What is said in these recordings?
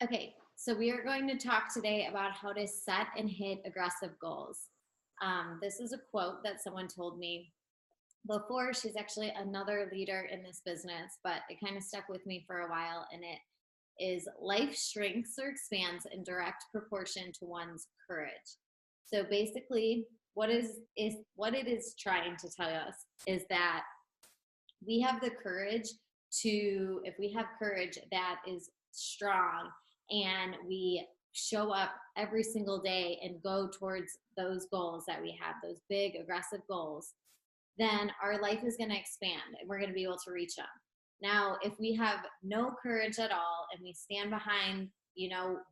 Okay, so we are going to talk today about how to set and hit aggressive goals. This is a quote that someone told me before. She's actually another leader in this business, but it kind of stuck with me for a while. And it is life shrinks or expands in direct proportion to one's courage. So basically, what it is trying to tell us is that we have the courage to, if we have courage that is strong and we show up every single day and go towards those goals that we have, those big aggressive goals, then our life is going to expand and we're going to be able to reach them. Now, if we have no courage at all and we stand behind,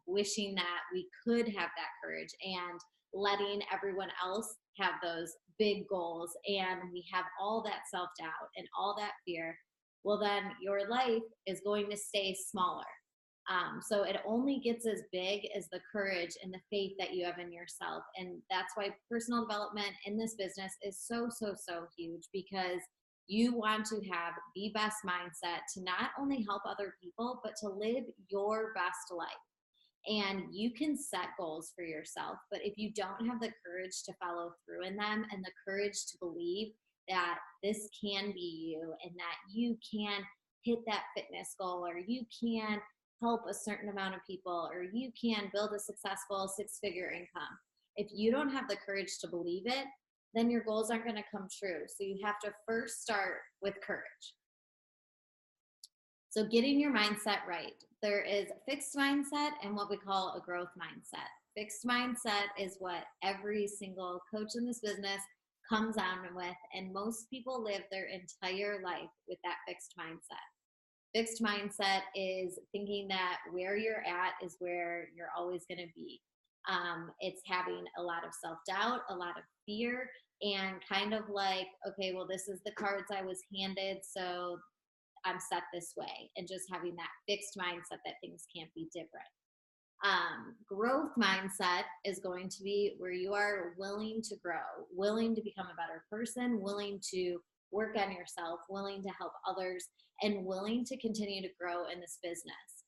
wishing that we could have that courage and letting everyone else have those big goals, and we have all that self doubt and all that fear, well, then your life is going to stay smaller. So it only gets as big as the courage and the faith that you have in yourself. And that's why personal development in this business is so, so, so huge, because you want to have the best mindset to not only help other people, but to live your best life. And you can set goals for yourself, but if you don't have the courage to follow through in them and the courage to believe that this can be you and that you can hit that fitness goal, or you can help a certain amount of people, or you can build a successful six-figure income, if you don't have the courage to believe it, then your goals aren't going to come true. So you have to first start with courage. So getting your mindset right. There is a fixed mindset and what we call a growth mindset. Fixed mindset is what every single coach in this business comes on with, and most people live their entire life with that fixed mindset. Fixed mindset is thinking that where you're at is where you're always going to be. It's having a lot of self-doubt, a lot of fear, and kind of like, okay, well, this is the cards I was handed, so I'm set this way, and just having that fixed mindset that things can't be different. Growth mindset is going to be where you are willing to grow, willing to become a better person, willing to work on yourself, willing to help others, and willing to continue to grow in this business.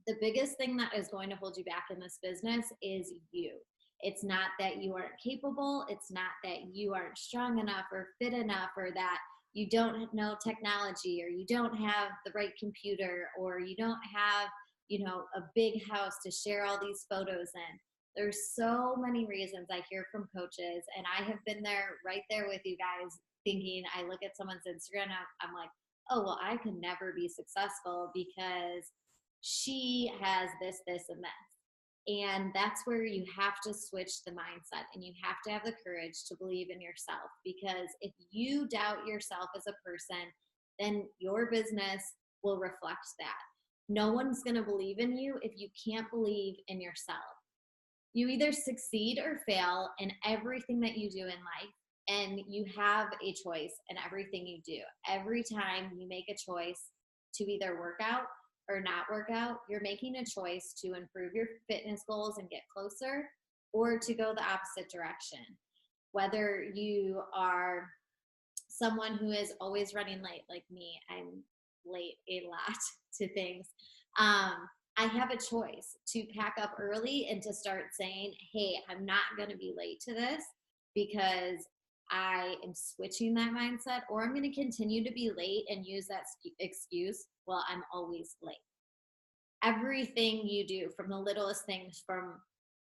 The biggest thing that is going to hold you back in this business is you. It's not that you aren't capable. It's not that you aren't strong enough or fit enough, or that you don't know technology, or you don't have the right computer, or you don't have, a big house to share all these photos in. There's so many reasons I hear from coaches, and I have been there, right there with you guys, thinking, I look at someone's Instagram, I'm like, oh, well, I could never be successful because she has this, this, and this. And that's where you have to switch the mindset, and you have to have the courage to believe in yourself, because if you doubt yourself as a person, then your business will reflect that. No one's going to believe in you if you can't believe in yourself. You either succeed or fail in everything that you do in life, and you have a choice in everything you do. Every time you make a choice to either work out or not work out, you're making a choice to improve your fitness goals and get closer, or to go the opposite direction. Whether you are someone who is always running late, like me, I'm late a lot to things. I have a choice to pack up early and to start saying, hey, I'm not going to be late to this, because I am switching that mindset, or I'm going to continue to be late and use that excuse, well, I'm always late. Everything you do, from the littlest things, from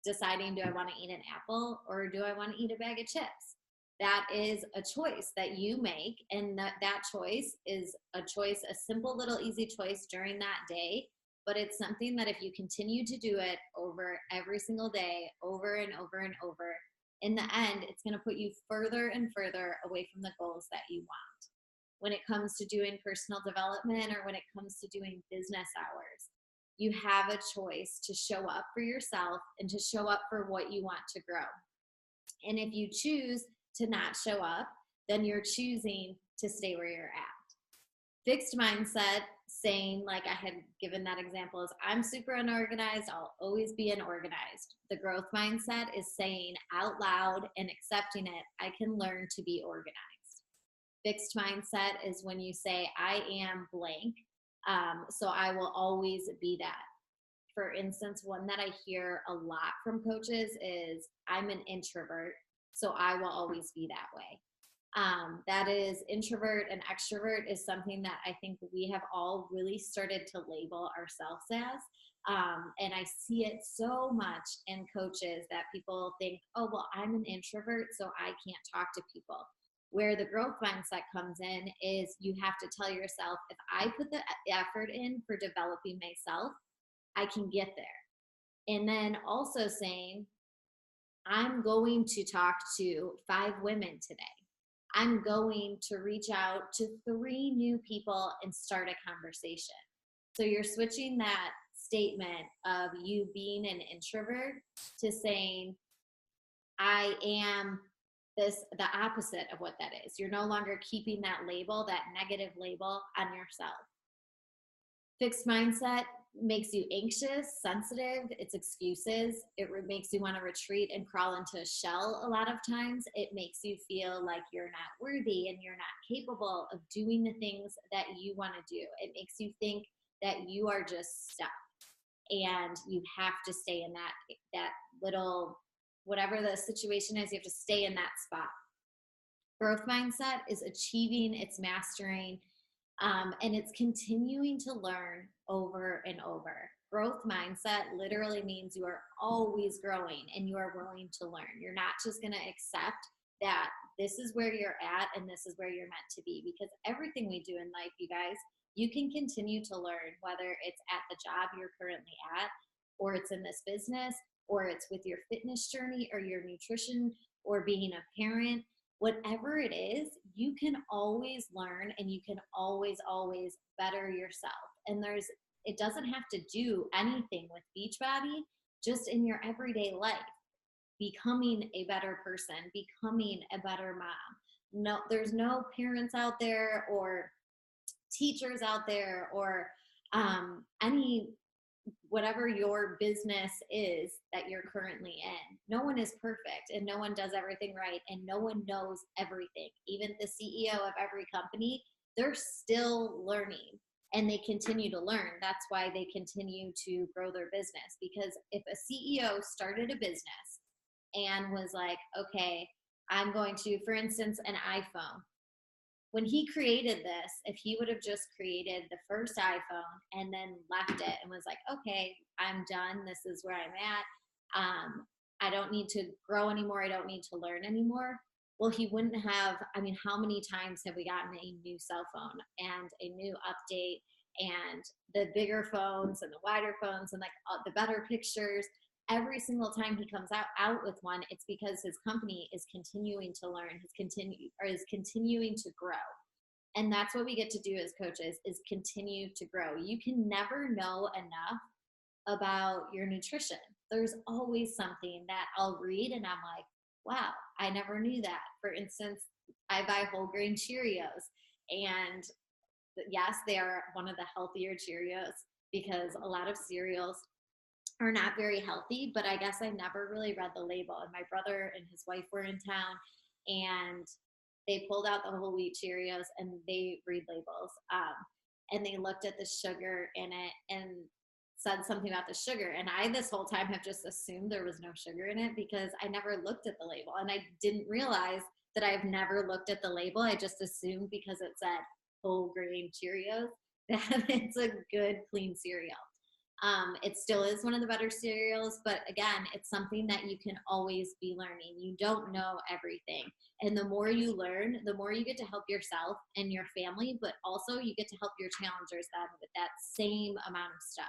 deciding, do I want to eat an apple or do I want to eat a bag of chips? That is a choice that you make, and that choice is a choice, a simple little easy choice during that day, but it's something that if you continue to do it over every single day, over and over and over, in the end, it's going to put you further and further away from the goals that you want. When it comes to doing personal development, or when it comes to doing business hours, you have a choice to show up for yourself and to show up for what you want to grow. And if you choose to not show up, then you're choosing to stay where you're at. Fixed mindset, saying, like I had given that example, is I'm super unorganized, I'll always be unorganized. The growth mindset is saying out loud and accepting it, I can learn to be organized. Fixed mindset is when you say, I am blank, so I will always be that. for instance, one that I hear a lot from coaches is, I'm an introvert, so I will always be that way. That is, introvert and extrovert is something that I think we have all really started to label ourselves as. And I see it so much in coaches that people think, oh, well, I'm an introvert, so I can't talk to people. Where the growth mindset comes in is you have to tell yourself, if I put the effort in for developing myself, I can get there. And then also saying, I'm going to talk to 5 women today. I'm going to reach out to 3 new people and start a conversation. So you're switching that statement of you being an introvert to saying, I am this, the opposite of what that is. You're no longer keeping that label, that negative label on yourself. Fixed mindset makes you anxious, sensitive, it's excuses. It makes you want to retreat and crawl into a shell a lot of times. It makes you feel like you're not worthy and you're not capable of doing the things that you want to do. It makes you think that you are just stuck and you have to stay in that little, whatever the situation is, you have to stay in that spot. Growth mindset is achieving, it's mastering, and it's continuing to learn over and over. Growth mindset literally means you are always growing and you are willing to learn. You're not just going to accept that this is where you're at and this is where you're meant to be, because everything we do in life, you guys, you can continue to learn, whether it's at the job you're currently at, or it's in this business, or it's with your fitness journey or your nutrition or being a parent. Whatever it is, you can always learn and you can always better yourself. And it doesn't have to do anything with Beachbody, just in your everyday life, becoming a better person, becoming a better mom. No, there's no parents out there or teachers out there or any, whatever your business is that you're currently in. No one is perfect and no one does everything right and no one knows everything. Even the CEO of every company, they're still learning and they continue to learn. That's why they continue to grow their business, because if a CEO started a business and was like, okay, I'm going to, for instance, an iPhone. When he created this, if he would have just created the first iPhone and then left it and was like, okay, I'm done, this is where I'm at, I don't need to grow anymore, I don't need to learn anymore, well, he wouldn't have, I mean, how many times have we gotten a new cell phone and a new update and the bigger phones and the wider phones and like the better pictures? Every single time he comes out with one, it's because his company is continuing to learn, is continuing to grow. And that's what we get to do as coaches, is continue to grow. You can never know enough about your nutrition. There's always something that I'll read and I'm like, wow, I never knew that. For instance, I buy whole grain Cheerios, and yes, they are one of the healthier Cheerios, because a lot of cereals are not very healthy, but I guess I never really read the label. And my brother and his wife were in town and they pulled out the whole wheat Cheerios and they read labels. And they looked at the sugar in it and said something about the sugar. And I, this whole time, have just assumed there was no sugar in it because I never looked at the label. And I didn't realize that I've never looked at the label. I just assumed because it said whole grain Cheerios that it's a good, clean cereal. It still is one of the better cereals, but again, it's something that you can always be learning. You don't know everything. And the more you learn, the more you get to help yourself and your family, but also you get to help your challengers then with that same amount of stuff.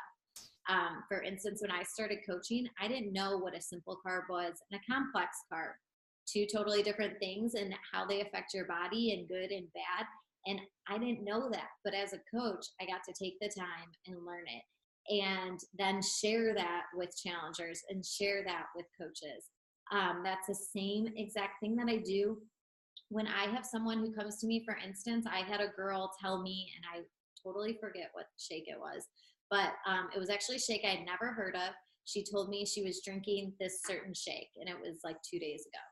For instance, when I started coaching, I didn't know what a simple carb was and a complex carb. Two totally different things and how they affect your body in good and bad. And I didn't know that. But as a coach, I got to take the time and learn it, and then share that with challengers and share that with coaches. That's the same exact thing that I do when I have someone who comes to me. For instance, I had a girl tell me, and I totally forget what shake it was, but it was actually a shake I had never heard of. She told me she was drinking this certain shake, and it was like 2 days ago.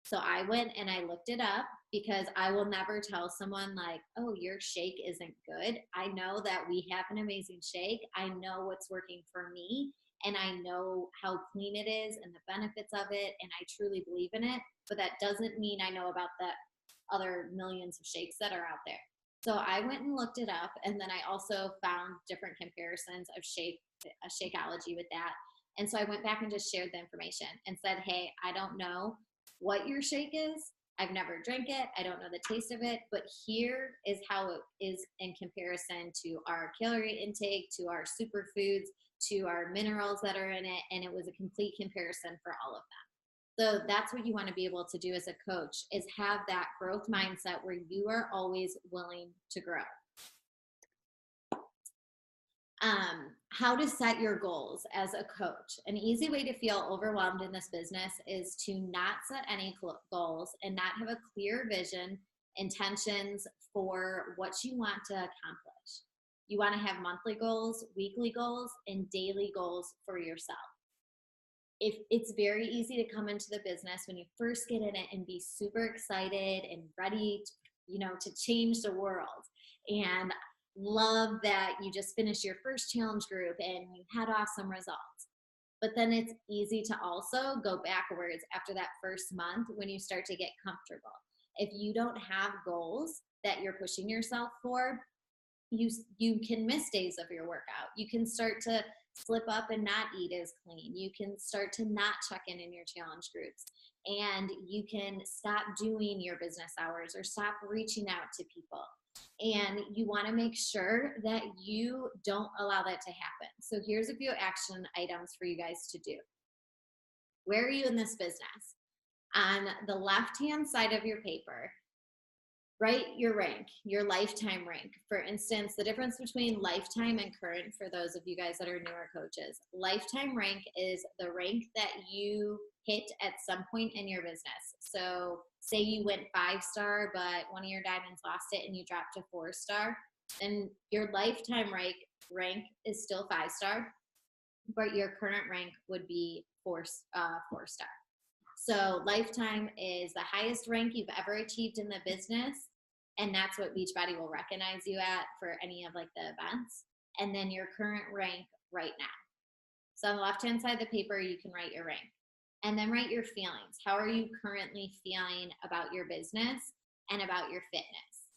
So I went and I looked it up, because I will never tell someone like, oh, your shake isn't good. I know that we have an amazing shake. I know what's working for me. and I know how clean it is and the benefits of it, and I truly believe in it. But that doesn't mean I know about the other millions of shakes that are out there. So I went and looked it up, and then I also found different comparisons of Shakeology with that. And so I went back and just shared the information and said, hey, I don't know what your shake is. I've never drank it. I don't know the taste of it, but here is how it is in comparison to our calorie intake, to our superfoods, to our minerals that are in it. And it was a complete comparison for all of them. So that's what you want to be able to do as a coach, is have that growth mindset where you are always willing to grow. How to set your goals as a coach. An easy way to feel overwhelmed in this business is to not set any goals and not have a clear vision, intentions for what you want to accomplish. You want to have monthly goals, weekly goals, and daily goals for yourself. If it's very easy to come into the business when you first get in it and be super excited and ready to change the world, and love that you just finished your first challenge group and you had awesome results. But then it's easy to also go backwards after that first month when you start to get comfortable. If you don't have goals that you're pushing yourself for, you can miss days of your workout. You can start to slip up and not eat as clean. You can start to not check in your challenge groups, and you can stop doing your business hours or stop reaching out to people. And you want to make sure that you don't allow that to happen. So here's a few action items for you guys to do. Where are you in this business? On the left-hand side of your paper, write your rank, your lifetime rank. For instance, the difference between lifetime and current, for those of you guys that are newer coaches, lifetime rank is the rank that you hit at some point in your business. So say you went 5-star, but one of your diamonds lost it and you dropped to 4-star, then your lifetime rank is still 5-star, but your current rank would be 4-star. So lifetime is the highest rank you've ever achieved in the business, and that's what Beachbody will recognize you at for any of the events. And then your current rank right now. So on the left-hand side of the paper, you can write your rank. And then write your feelings. How are you currently feeling about your business and about your fitness?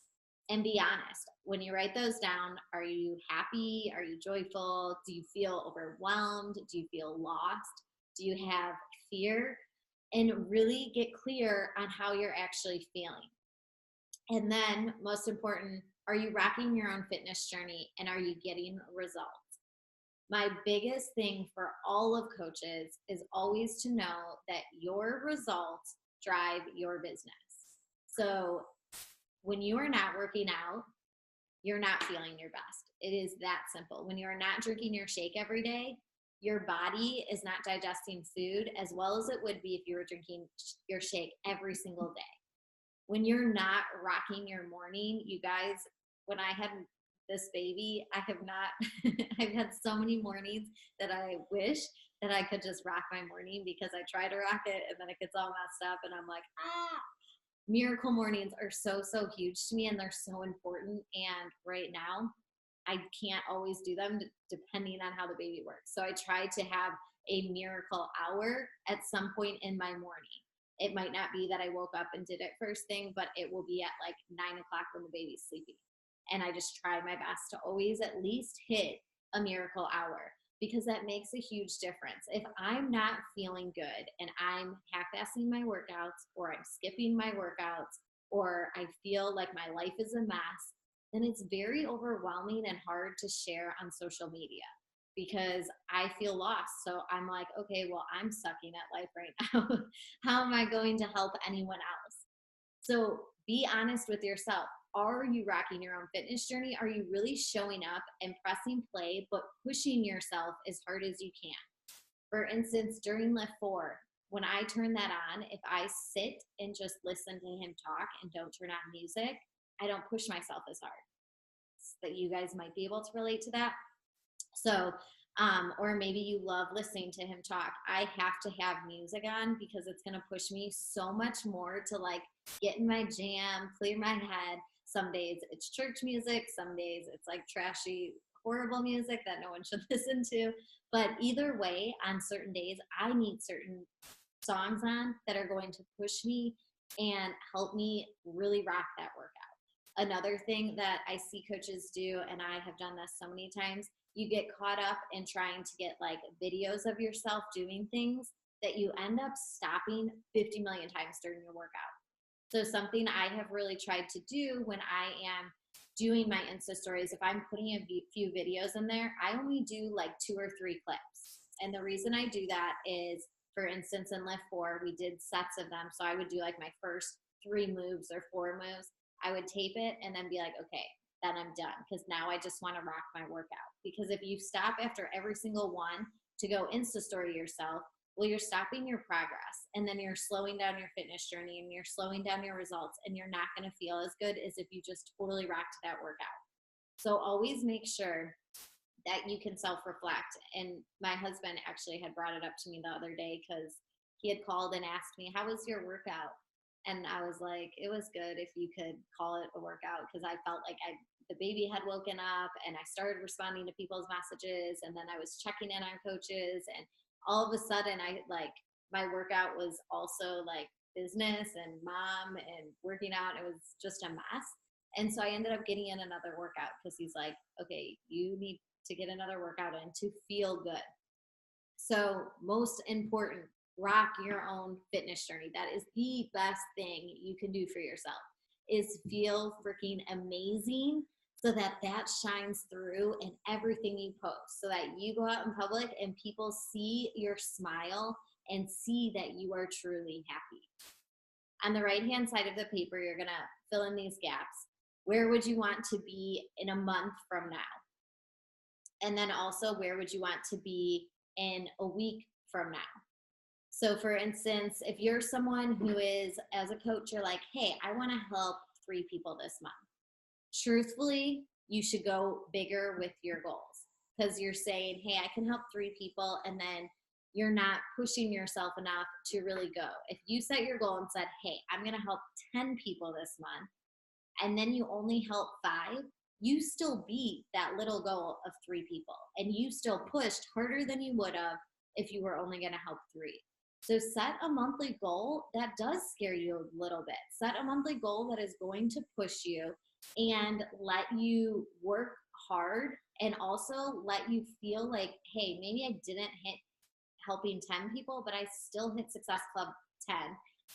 And be honest. When you write those down, are you happy? Are you joyful? Do you feel overwhelmed? Do you feel lost? Do you have fear? And really get clear on how you're actually feeling. And then, most important, are you rocking your own fitness journey, and are you getting results? My biggest thing for all of coaches is always to know that your results drive your business. So when you are not working out, you're not feeling your best. It is that simple. When you are not drinking your shake every day, your body is not digesting food as well as it would be if you were drinking your shake every single day. When you're not rocking your morning, you guys, when I had this baby, I have not, I've had so many mornings that I wish that I could just rock my morning, because I try to rock it and then it gets all messed up and I'm like, miracle mornings are so, so huge to me, and they're so important. And right now I can't always do them depending on how the baby works. So I try to have a miracle hour at some point in my morning. It might not be that I woke up and did it first thing, but it will be at 9 o'clock when the baby's sleeping. And I just try my best to always at least hit a miracle hour, because that makes a huge difference. If I'm not feeling good and I'm half-assing my workouts, or I'm skipping my workouts, or I feel like my life is a mess, then it's very overwhelming and hard to share on social media, because I feel lost. So I'm like, okay, well, I'm sucking at life right now. How am I going to help anyone else? So be honest with yourself. Are you rocking your own fitness journey? Are you really showing up and pressing play, but pushing yourself as hard as you can? For instance, during Lift 4, when I turn that on, if I sit and just listen to him talk and don't turn on music, I don't push myself as hard. So that you guys might be able to relate to that. So, or maybe you love listening to him talk. I have to have music on, because it's going to push me so much more to get in my jam, clear my head. Some days it's church music. Some days it's trashy horrible music that no one should listen to. But either way, on certain days, I need certain songs on that are going to push me and help me really rock that workout. Another thing that I see coaches do, and I have done this so many times, you get caught up in trying to get like videos of yourself doing things that you end up stopping 50 million times during your workout. So something I have really tried to do when I am doing my Insta stories, if I'm putting a few videos in there, I only do like 2 or 3 clips. And the reason I do that is, for instance, in Lift 4, we did sets of them. So I would do like my first 3 moves or 4 moves. I would tape it and then be like, okay, then I'm done. Because now I just want to rock my workout. Because if you stop after every single one to go Insta story yourself, well, you're stopping your progress, and then you're slowing down your fitness journey, and you're slowing down your results, and you're not going to feel as good as if you just totally rocked that workout. So always make sure that you can self-reflect. And my husband actually had brought it up to me the other day because he had called and asked me, how was your workout? And I was like, it was good if you could call it a workout, because I felt like the baby had woken up, and I started responding to people's messages, and then I was checking in on coaches, and all of a sudden my workout was also like business and mom and working out. It was just a mess. And so I ended up getting in another workout because he's like, okay, you need to get another workout in to feel good. So most important, rock your own fitness journey. That is the best thing you can do for yourself, is feel freaking amazing, so that shines through in everything you post, so that you go out in public and people see your smile and see that you are truly happy. On the right-hand side of the paper, you're going to fill in these gaps. Where would you want to be in a month from now? And then also, where would you want to be in a week from now? So for instance, if you're someone who is, as a coach, you're like, hey, I want to help 3 people this month. Truthfully, you should go bigger with your goals, because you're saying, hey, I can help 3 people, and then you're not pushing yourself enough to really go. If you set your goal and said, hey, I'm going to help 10 people this month, and then you only help 5, you still beat that little goal of 3 people, and you still pushed harder than you would have if you were only going to help 3. So set a monthly goal that does scare you a little bit. Set a monthly goal that is going to push you and let you work hard, and also let you feel like, hey, maybe I didn't hit helping 10 people, but I still hit Success Club 10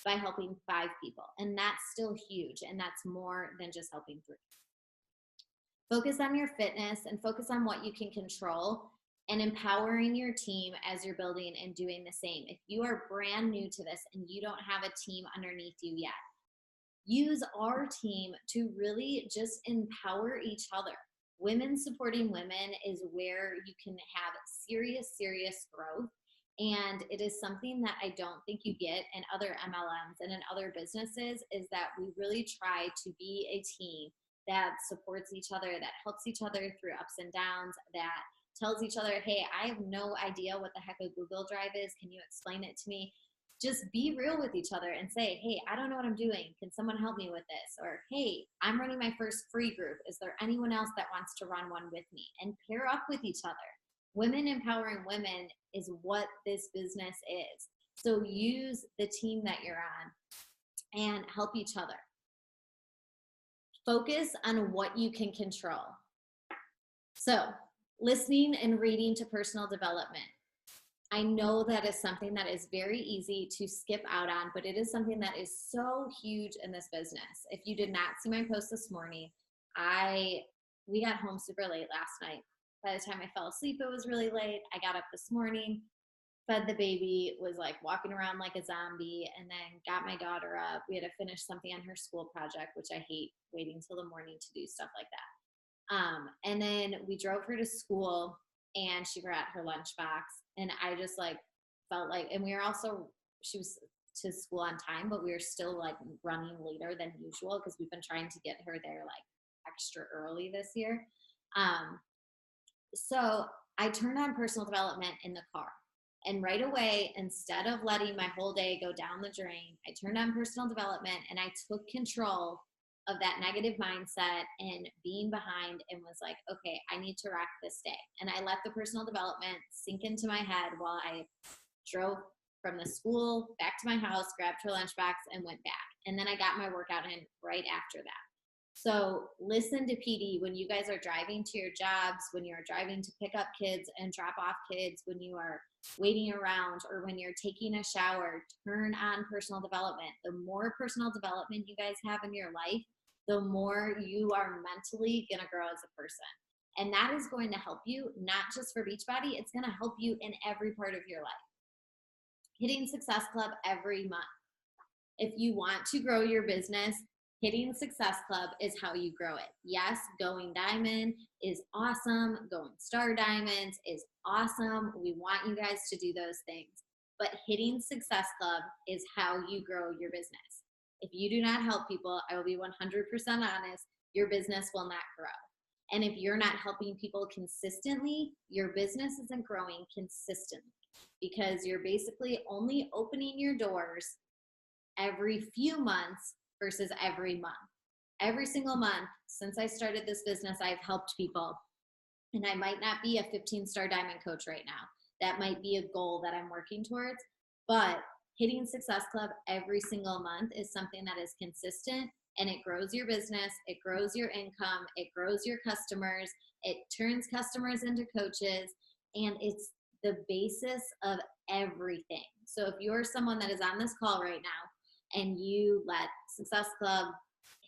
by helping 5 people. And that's still huge. And that's more than just helping 3. Focus on your fitness and focus on what you can control, and empowering your team as you're building and doing the same. If you are brand new to this and you don't have a team underneath you yet, use our team to really just empower each other. Women supporting women is where you can have serious, serious growth. And it is something that I don't think you get in other MLMs and in other businesses, is that we really try to be a team that supports each other, that helps each other through ups and downs, that tells each other, hey, I have no idea what the heck a Google Drive is. Can you explain it to me? Just be real with each other and say, hey, I don't know what I'm doing. Can someone help me with this? Or, hey, I'm running my first free group. Is there anyone else that wants to run one with me? And pair up with each other. Women empowering women is what this business is. So use the team that you're on and help each other. Focus on what you can control. So listening and reading to personal development. I know that is something that is very easy to skip out on, but it is something that is so huge in this business. If you did not see my post this morning, we got home super late last night. By the time I fell asleep, it was really late. I got up this morning, fed the baby, was like walking around like a zombie, and then got my daughter up. We had to finish something on her school project, which I hate waiting till the morning to do stuff like that. And then we drove her to school, and she forgot her lunchbox. And I just like felt like, and we were also, she was to school on time, but we were still like running later than usual because we've been trying to get her there like extra early this year. So I turned on personal development in the car, and right away, instead of letting my whole day go down the drain, I turned on personal development and I took control of that negative mindset and being behind, and was like, okay, I need to rock this day. And I let the personal development sink into my head while I drove from the school back to my house, grabbed her lunchbox, and went back. And then I got my workout in right after that. So listen to PD when you guys are driving to your jobs, when you're driving to pick up kids and drop off kids, when you are waiting around, or when you're taking a shower. Turn on personal development. The more personal development you guys have in your life, the more you are mentally going to grow as a person. And that is going to help you, not just for Beachbody, it's going to help you in every part of your life. Hitting Success Club every month. If you want to grow your business, Hitting Success Club is how you grow it. Yes, going diamond is awesome. Going star diamonds is awesome. We want you guys to do those things. But Hitting Success Club is how you grow your business. If you do not help people, I will be 100% honest, your business will not grow. And if you're not helping people consistently, your business isn't growing consistently, because you're basically only opening your doors every few months versus every month. Every single month since I started this business, I've helped people. And I might not be a 15-star diamond coach right now. That might be a goal that I'm working towards. But Hitting Success Club every single month is something that is consistent, and it grows your business, it grows your income, it grows your customers, it turns customers into coaches, and it's the basis of everything. So if you're someone that is on this call right now and you let Success Club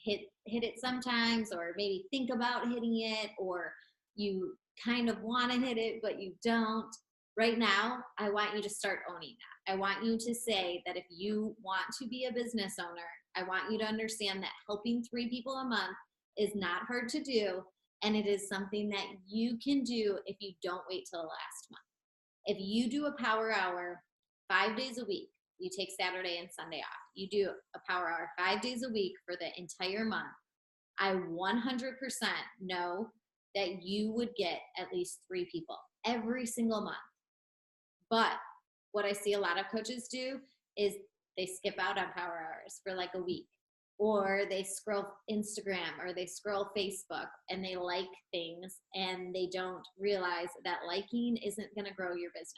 hit it sometimes, or maybe think about hitting it, or you kind of want to hit it but you don't, right now I want you to start owning that. I want you to say that if you want to be a business owner, I want you to understand that helping 3 people a month is not hard to do, and it is something that you can do if you don't wait till the last month. If you do a power hour 5 days a week, you take Saturday and Sunday off, you do a power hour 5 days a week for the entire month, I 100% know that you would get at least 3 people every single month. But what I see a lot of coaches do is they skip out on power hours for like a week, or they scroll Instagram or they scroll Facebook and they like things, and they don't realize that liking isn't going to grow your business.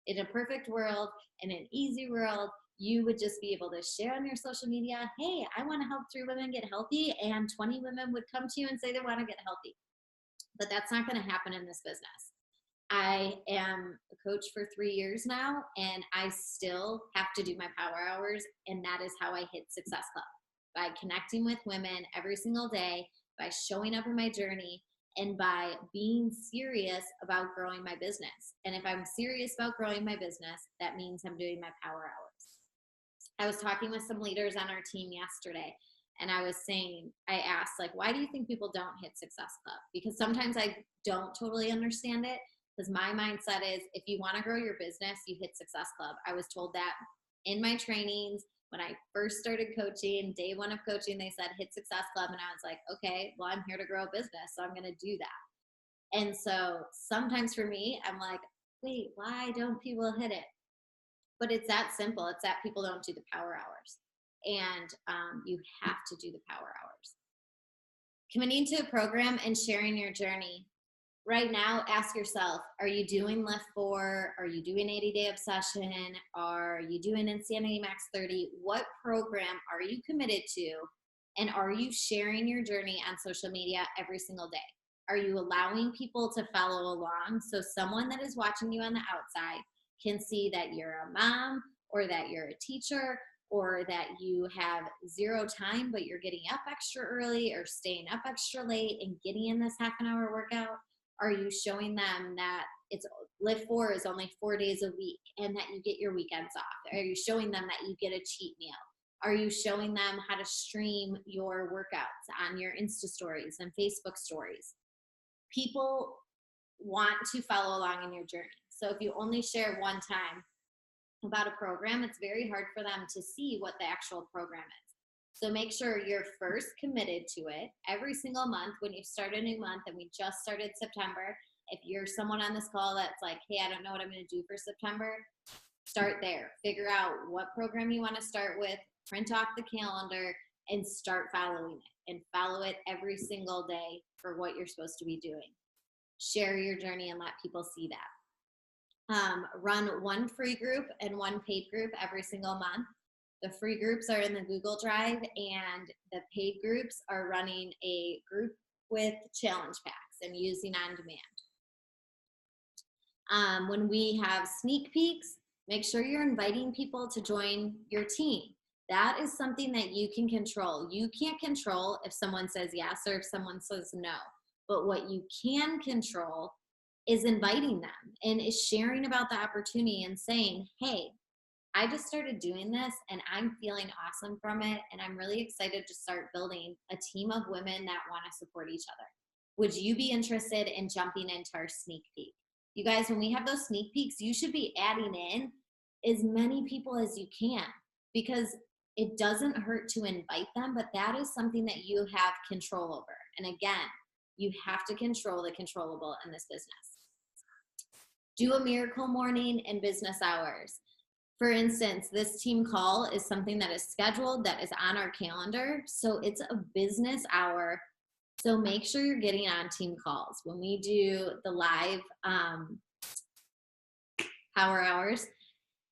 In a perfect world, in an easy world, you would just be able to share on your social media, hey, I want to help 3 women get healthy, and 20 women would come to you and say they want to get healthy. But that's not going to happen in this business. I am a coach for 3 years now, and I still have to do my power hours, and that is how I hit Success Club. By connecting with women every single day, by showing up in my journey, and by being serious about growing my business. And if I'm serious about growing my business, that means I'm doing my power hours. I was talking with some leaders on our team yesterday, and I asked, like, why do you think people don't hit Success Club? Because sometimes I don't totally understand it, because my mindset is, if you want to grow your business, you hit Success Club. I was told that in my trainings. When I first started coaching, day 1 of coaching, they said, hit Success Club. And I was like, okay, well, I'm here to grow a business, so I'm going to do that. And so sometimes for me, I'm like, wait, why don't people hit it? But it's that simple. It's that people don't do the power hours. And you have to do the power hours. Committing to a program and sharing your journey. Right now, ask yourself, are you doing Lift 4? Are you doing 80-Day Obsession? Are you doing Insanity Max 30? What program are you committed to? And are you sharing your journey on social media every single day? Are you allowing people to follow along, so someone that is watching you on the outside can see that you're a mom, or that you're a teacher, or that you have 0 time but you're getting up extra early or staying up extra late and getting in this half-an-hour workout? Are you showing them that it's Lift 4 is only 4 days a week and that you get your weekends off? Are you showing them that you get a cheat meal? Are you showing them how to stream your workouts on your Insta stories and Facebook stories? People want to follow along in your journey. So if you only share one time about a program, it's very hard for them to see what the actual program is. So make sure you're first committed to it every single month. When you start a new month, and we just started September, if you're someone on this call that's like, hey, I don't know what I'm going to do for September, start there. Figure out what program you want to start with, print off the calendar, and start following it, and follow it every single day for what you're supposed to be doing. Share your journey and let people see that. Run one free group and one paid group every single month. The free groups are in the Google Drive, and the paid groups are running a group with challenge packs and using on demand. When we have sneak peeks, make sure you're inviting people to join your team. That is something that you can control. You can't control if someone says yes or if someone says no. But what you can control is inviting them and is sharing about the opportunity and saying, hey, I just started doing this and I'm feeling awesome from it. And I'm really excited to start building a team of women that want to support each other. Would you be interested in jumping into our sneak peek? You guys, when we have those sneak peeks, you should be adding in as many people as you can, because it doesn't hurt to invite them, but that is something that you have control over. And again, you have to control the controllable in this business. Do a miracle morning in business hours. For instance, this team call is something that is scheduled, that is on our calendar. So it's a business hour. So make sure you're getting on team calls. When we do the live power hours,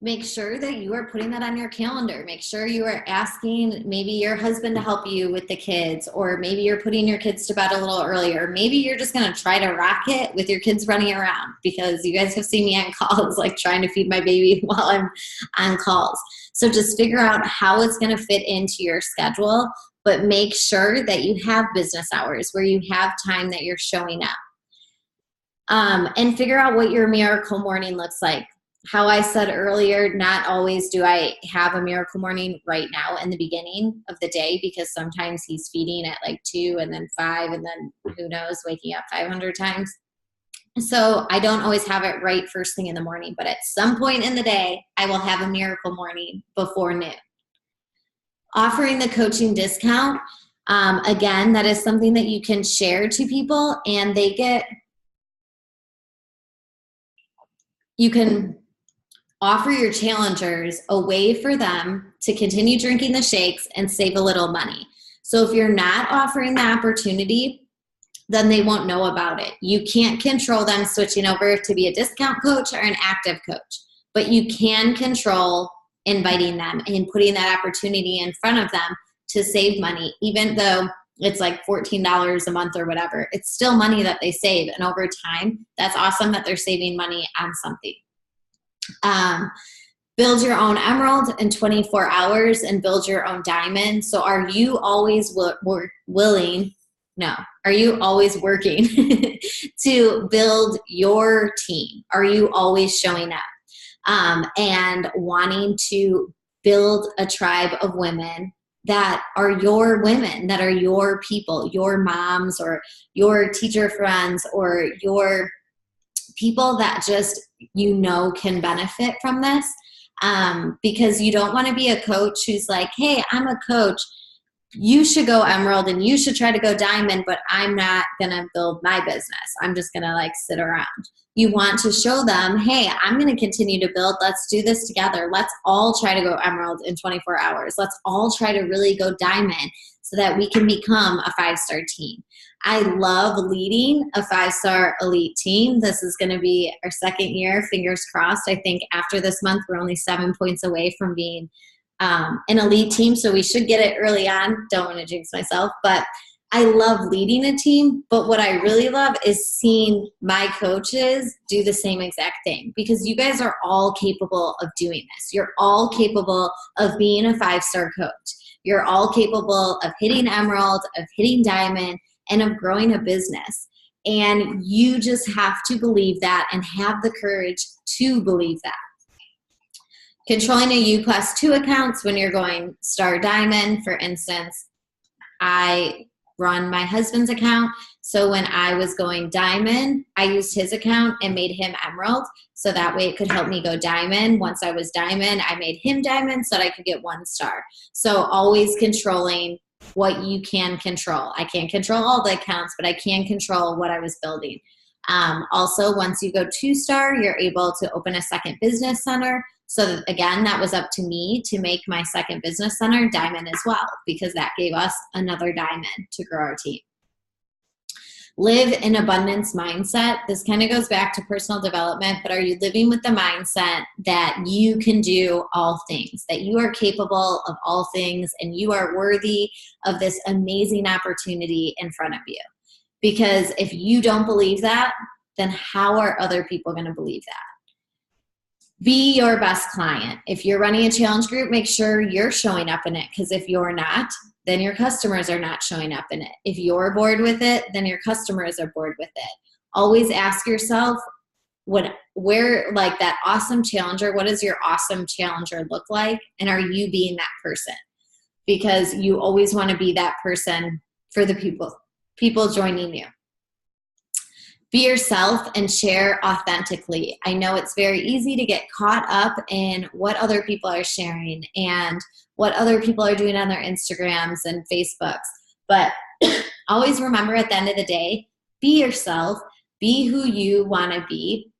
make sure that you are putting that on your calendar. Make sure you are asking maybe your husband to help you with the kids, or maybe you're putting your kids to bed a little earlier. Maybe you're just going to try to rock it with your kids running around, because you guys have seen me on calls, like trying to feed my baby while I'm on calls. So just figure out how it's going to fit into your schedule, but make sure that you have business hours where you have time that you're showing up. And figure out what your miracle morning looks like. How I said earlier, not always do I have a miracle morning right now in the beginning of the day, because sometimes he's feeding at like 2 and then 5 and then who knows, waking up 500 times. So I don't always have it right first thing in the morning, but at some point in the day, I will have a miracle morning before noon. Offering the coaching discount, again, that is something that you can share to people, and you can offer your challengers a way for them to continue drinking the shakes and save a little money. So if you're not offering the opportunity, then they won't know about it. You can't control them switching over to be a discount coach or an active coach, but you can control inviting them and putting that opportunity in front of them to save money. Even though it's like $14 a month or whatever, it's still money that they save. And over time, that's awesome that they're saving money on something. Build your own emerald in 24 hours and build your own diamond. So are you always are you always working to build your team? Are you always showing up and wanting to build a tribe of women that are your women, that are your people, your moms or your teacher friends or your people that just can benefit from this, because you don't want to be a coach who's like, hey, I'm a coach, you should go emerald and you should try to go diamond, but I'm not going to build my business. I'm just going to like sit around. You want to show them, hey, I'm going to continue to build. Let's do this together. Let's all try to go emerald in 24 hours. Let's all try to really go diamond so that we can become a 5-star team. I love leading a 5-star elite team. This is going to be our second year, fingers crossed. I think after this month, we're only 7 points away from being an elite team, so we should get it early on. Don't want to jinx myself, but I love leading a team. But what I really love is seeing my coaches do the same exact thing, because you guys are all capable of doing this. You're all capable of being a 5-star coach. You're all capable of hitting emerald, of hitting diamond, and of growing a business. And you just have to believe that and have the courage to believe that. Controlling a U+2 accounts when you're going star diamond. For instance, I run my husband's account. So when I was going diamond, I used his account and made him emerald. So that way it could help me go diamond. Once I was diamond, I made him diamond so that I could get 1 star. So always controlling what you can control. I can't control all the accounts, but I can control what I was building. Also, once you go 2-star, you're able to open a second business center. So that, again, that was up to me to make my second business center diamond as well, because that gave us another diamond to grow our team. Live in abundance mindset. This kind of goes back to personal development, but are you living with the mindset that you can do all things, that you are capable of all things, and you are worthy of this amazing opportunity in front of you? Because if you don't believe that, then how are other people going to believe that? Be your best client. If you're running a challenge group, make sure you're showing up in it, because if you're not, then your customers are not showing up in it. If you're bored with it, then your customers are bored with it. Always ask yourself, where, like that awesome challenger, what does your awesome challenger look like? And are you being that person? Because you always want to be that person for the people joining you. Be yourself and share authentically. I know it's very easy to get caught up in what other people are sharing and what other people are doing on their Instagrams and Facebooks. But always remember, at the end of the day, be yourself, be who you want to be.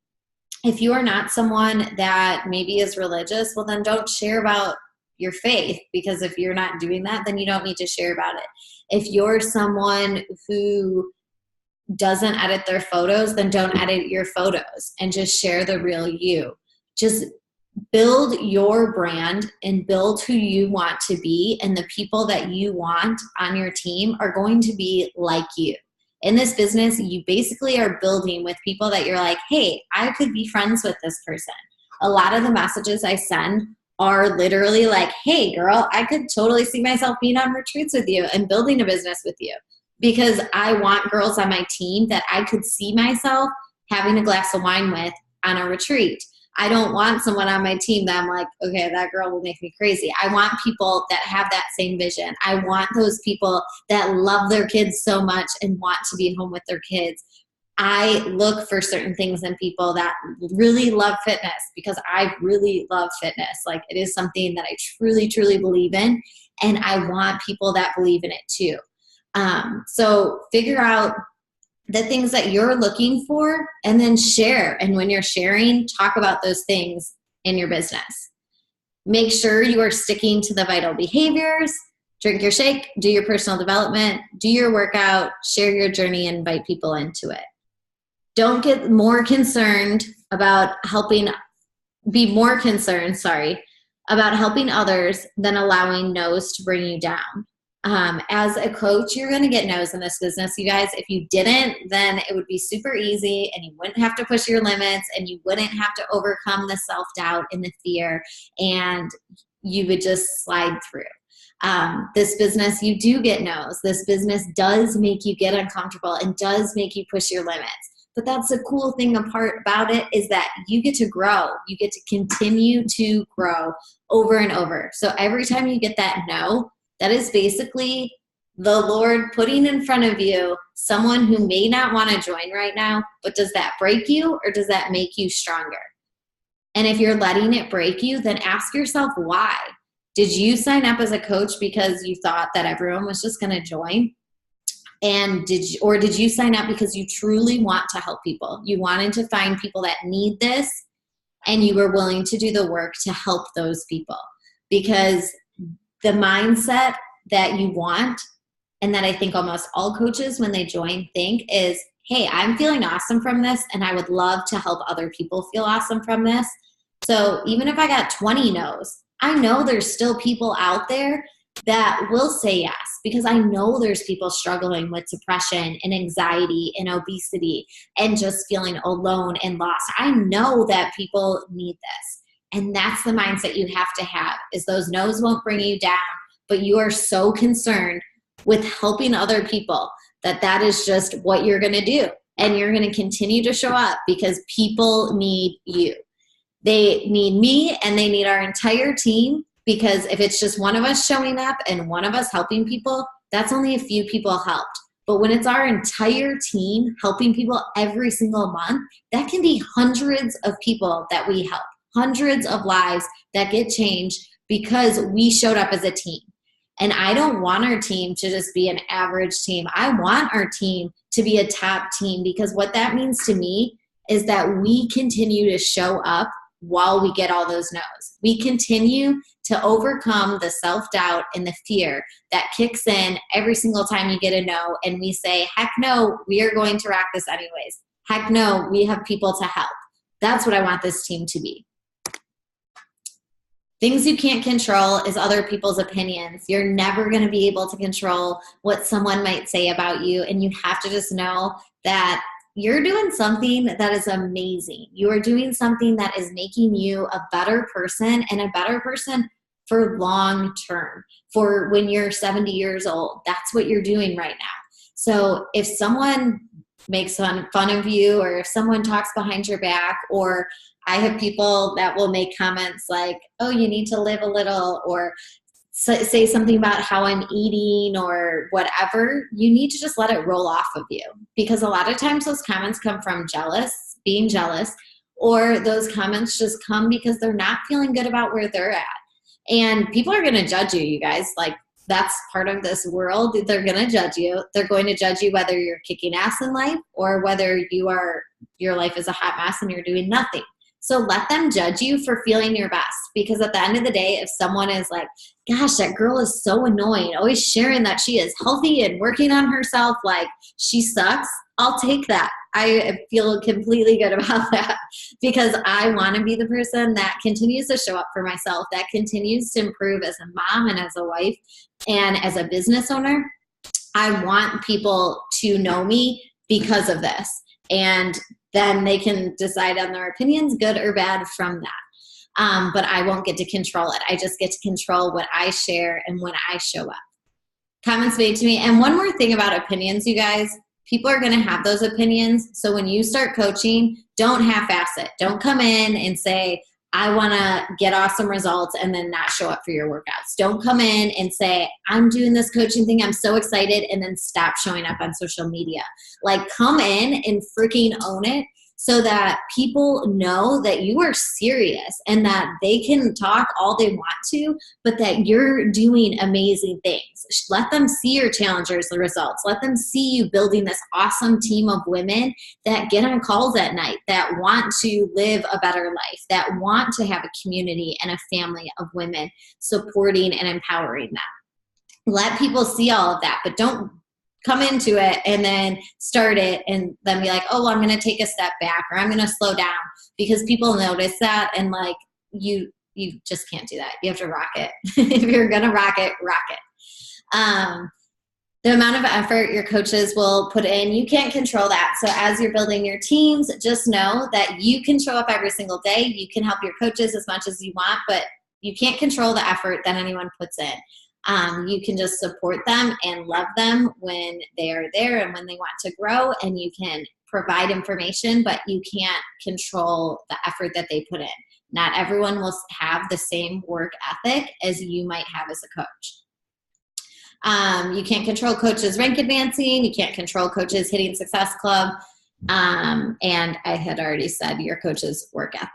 If you are not someone that maybe is religious, well, then don't share about your faith, because if you're not doing that, then you don't need to share about it. If you're someone who doesn't edit their photos, then don't edit your photos and just share the real you. Just build your brand and build who you want to be, and the people that you want on your team are going to be like you. In this business, you basically are building with people that you're like, hey, I could be friends with this person. A lot of the messages I send are literally like, hey girl, I could totally see myself being on retreats with you and building a business with you, because I want girls on my team that I could see myself having a glass of wine with on a retreat. I don't want someone on my team that I'm like, okay, that girl will make me crazy. I want people that have that same vision. I want those people that love their kids so much and want to be home with their kids. I look for certain things in people that really love fitness, because I really love fitness. Like, it is something that I truly, truly believe in, and I want people that believe in it too. So figure out the things that you're looking for and then share. And when you're sharing, talk about those things in your business. Make sure you are sticking to the vital behaviors. Drink your shake, do your personal development, do your workout, share your journey, and invite people into it. Don't get more concerned about be more concerned, about helping others than allowing no's to bring you down. As a coach, you're going to get no's in this business, you guys. If you didn't, then it would be super easy, and you wouldn't have to push your limits, and you wouldn't have to overcome the self-doubt and the fear, and you would just slide through. This business, you do get no's. This business does make you get uncomfortable and does make you push your limits. But that's the cool thing about it, is that you get to grow. You get to continue to grow over and over. So every time you get that no, that is basically the Lord putting in front of you someone who may not want to join right now, but does that break you or does that make you stronger? And if you're letting it break you, then ask yourself why. Did you sign up as a coach because you thought that everyone was just going to join? And did you sign up because you truly want to help people? You wanted to find people that need this, and you were willing to do the work to help those people. Because the mindset that you want, and that I think almost all coaches when they join think, is, hey, I'm feeling awesome from this, and I would love to help other people feel awesome from this. So even if I got 20 no's, I know there's still people out there that will say yes, because I know there's people struggling with depression and anxiety and obesity and just feeling alone and lost. I know that people need this. And that's the mindset you have to have, is those no's won't bring you down, but you are so concerned with helping other people that is just what you're going to do. And you're going to continue to show up, because people need you. They need me, and they need our entire team. Because if it's just one of us showing up and one of us helping people, that's only a few people helped. But when it's our entire team helping people every single month, that can be hundreds of people that we help, hundreds of lives that get changed because we showed up as a team. And I don't want our team to just be an average team. I want our team to be a top team, because what that means to me is that we continue to show up while we get all those no's. We continue to overcome the self-doubt and the fear that kicks in every single time you get a no, and we say, heck no, we are going to rock this anyways. Heck no, we have people to help. That's what I want this team to be. Things you can't control is other people's opinions. You're never going to be able to control what someone might say about you, and you have to just know that you're doing something that is amazing. You are doing something that is making you a better person, and a better person for long term, for when you're 70 years old. That's what you're doing right now. So if someone makes fun of you, or if someone talks behind your back, or I have people that will make comments like, oh, you need to live a little, or say something about how I'm eating or whatever, you need to just let it roll off of you. Because a lot of times those comments come from being jealous, or those comments just come because they're not feeling good about where they're at. And people are going to judge you guys. Like, that's part of this world. They're going to judge you. They're going to judge you whether you're kicking ass in life, or whether your life is a hot mess and you're doing nothing. So let them judge you for feeling your best, because at the end of the day, if someone is like, gosh, that girl is so annoying, always sharing that she is healthy and working on herself, like she sucks, I'll take that. I feel completely good about that, because I want to be the person that continues to show up for myself, that continues to improve as a mom and as a wife and as a business owner. I want people to know me because of this. And then they can decide on their opinions, good or bad, from that. But I won't get to control it. I just get to control what I share and when I show up. Comments made to me. And one more thing about opinions, you guys. People are going to have those opinions. So when you start coaching, don't half-ass it. Don't come in and say, I want to get awesome results, and then not show up for your workouts. Don't come in and say, I'm doing this coaching thing, I'm so excited, and then stop showing up on social media. Like, come in and freaking own it, so that people know that you are serious and that they can talk all they want to, but that you're doing amazing things. Let them see your challengers, the results. Let them see you building this awesome team of women that get on calls at night, that want to live a better life, that want to have a community and a family of women supporting and empowering them. Let people see all of that, but don't come into it and then start it and then be like, oh, well, I'm going to take a step back, or I'm going to slow down, because people notice that. And like, you just can't do that. You have to rock it. If you're going to rock it, rock it. The amount of effort your coaches will put in, you can't control that. So as you're building your teams, just know that you can show up every single day. You can help your coaches as much as you want, but you can't control the effort that anyone puts in. You can just support them and love them when they are there and when they want to grow, and you can provide information, but you can't control the effort that they put in. Not everyone will have the same work ethic as you might have as a coach. You can't control coaches rank advancing. You can't control coaches hitting Success Club. And I had already said your coach's work ethic.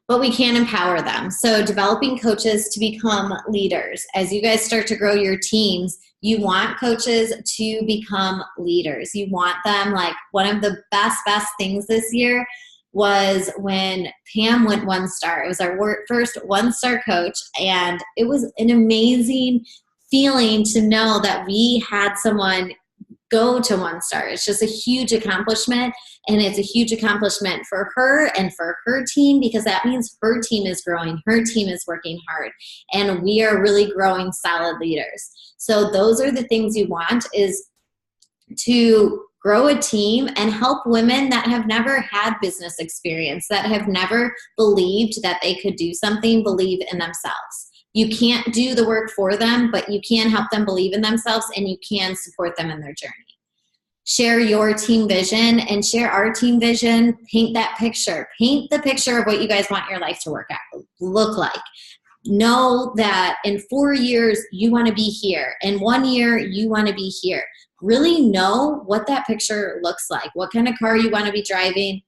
But we can empower them. So developing coaches to become leaders. As you guys start to grow your teams, you want coaches to become leaders. You want them, like, one of the best things this year was when Pam went 1-star. It was our first 1-star coach, and it was an amazing feeling to know that we had someone go to 1-star. It's just a huge accomplishment, and it's a huge accomplishment for her and for her team, because that means her team is growing, her team is working hard, and we are really growing solid leaders. So those are the things you want, is to grow a team and help women that have never had business experience, that have never believed that they could do something, believe in themselves. You can't do the work for them, but you can help them believe in themselves, and you can support them in their journey. Share your team vision and share our team vision. Paint that picture. Paint the picture of what you guys want your life to look like. Know that in 4 years, you want to be here. In 1 year, you want to be here. Really know what that picture looks like, what kind of car you want to be driving.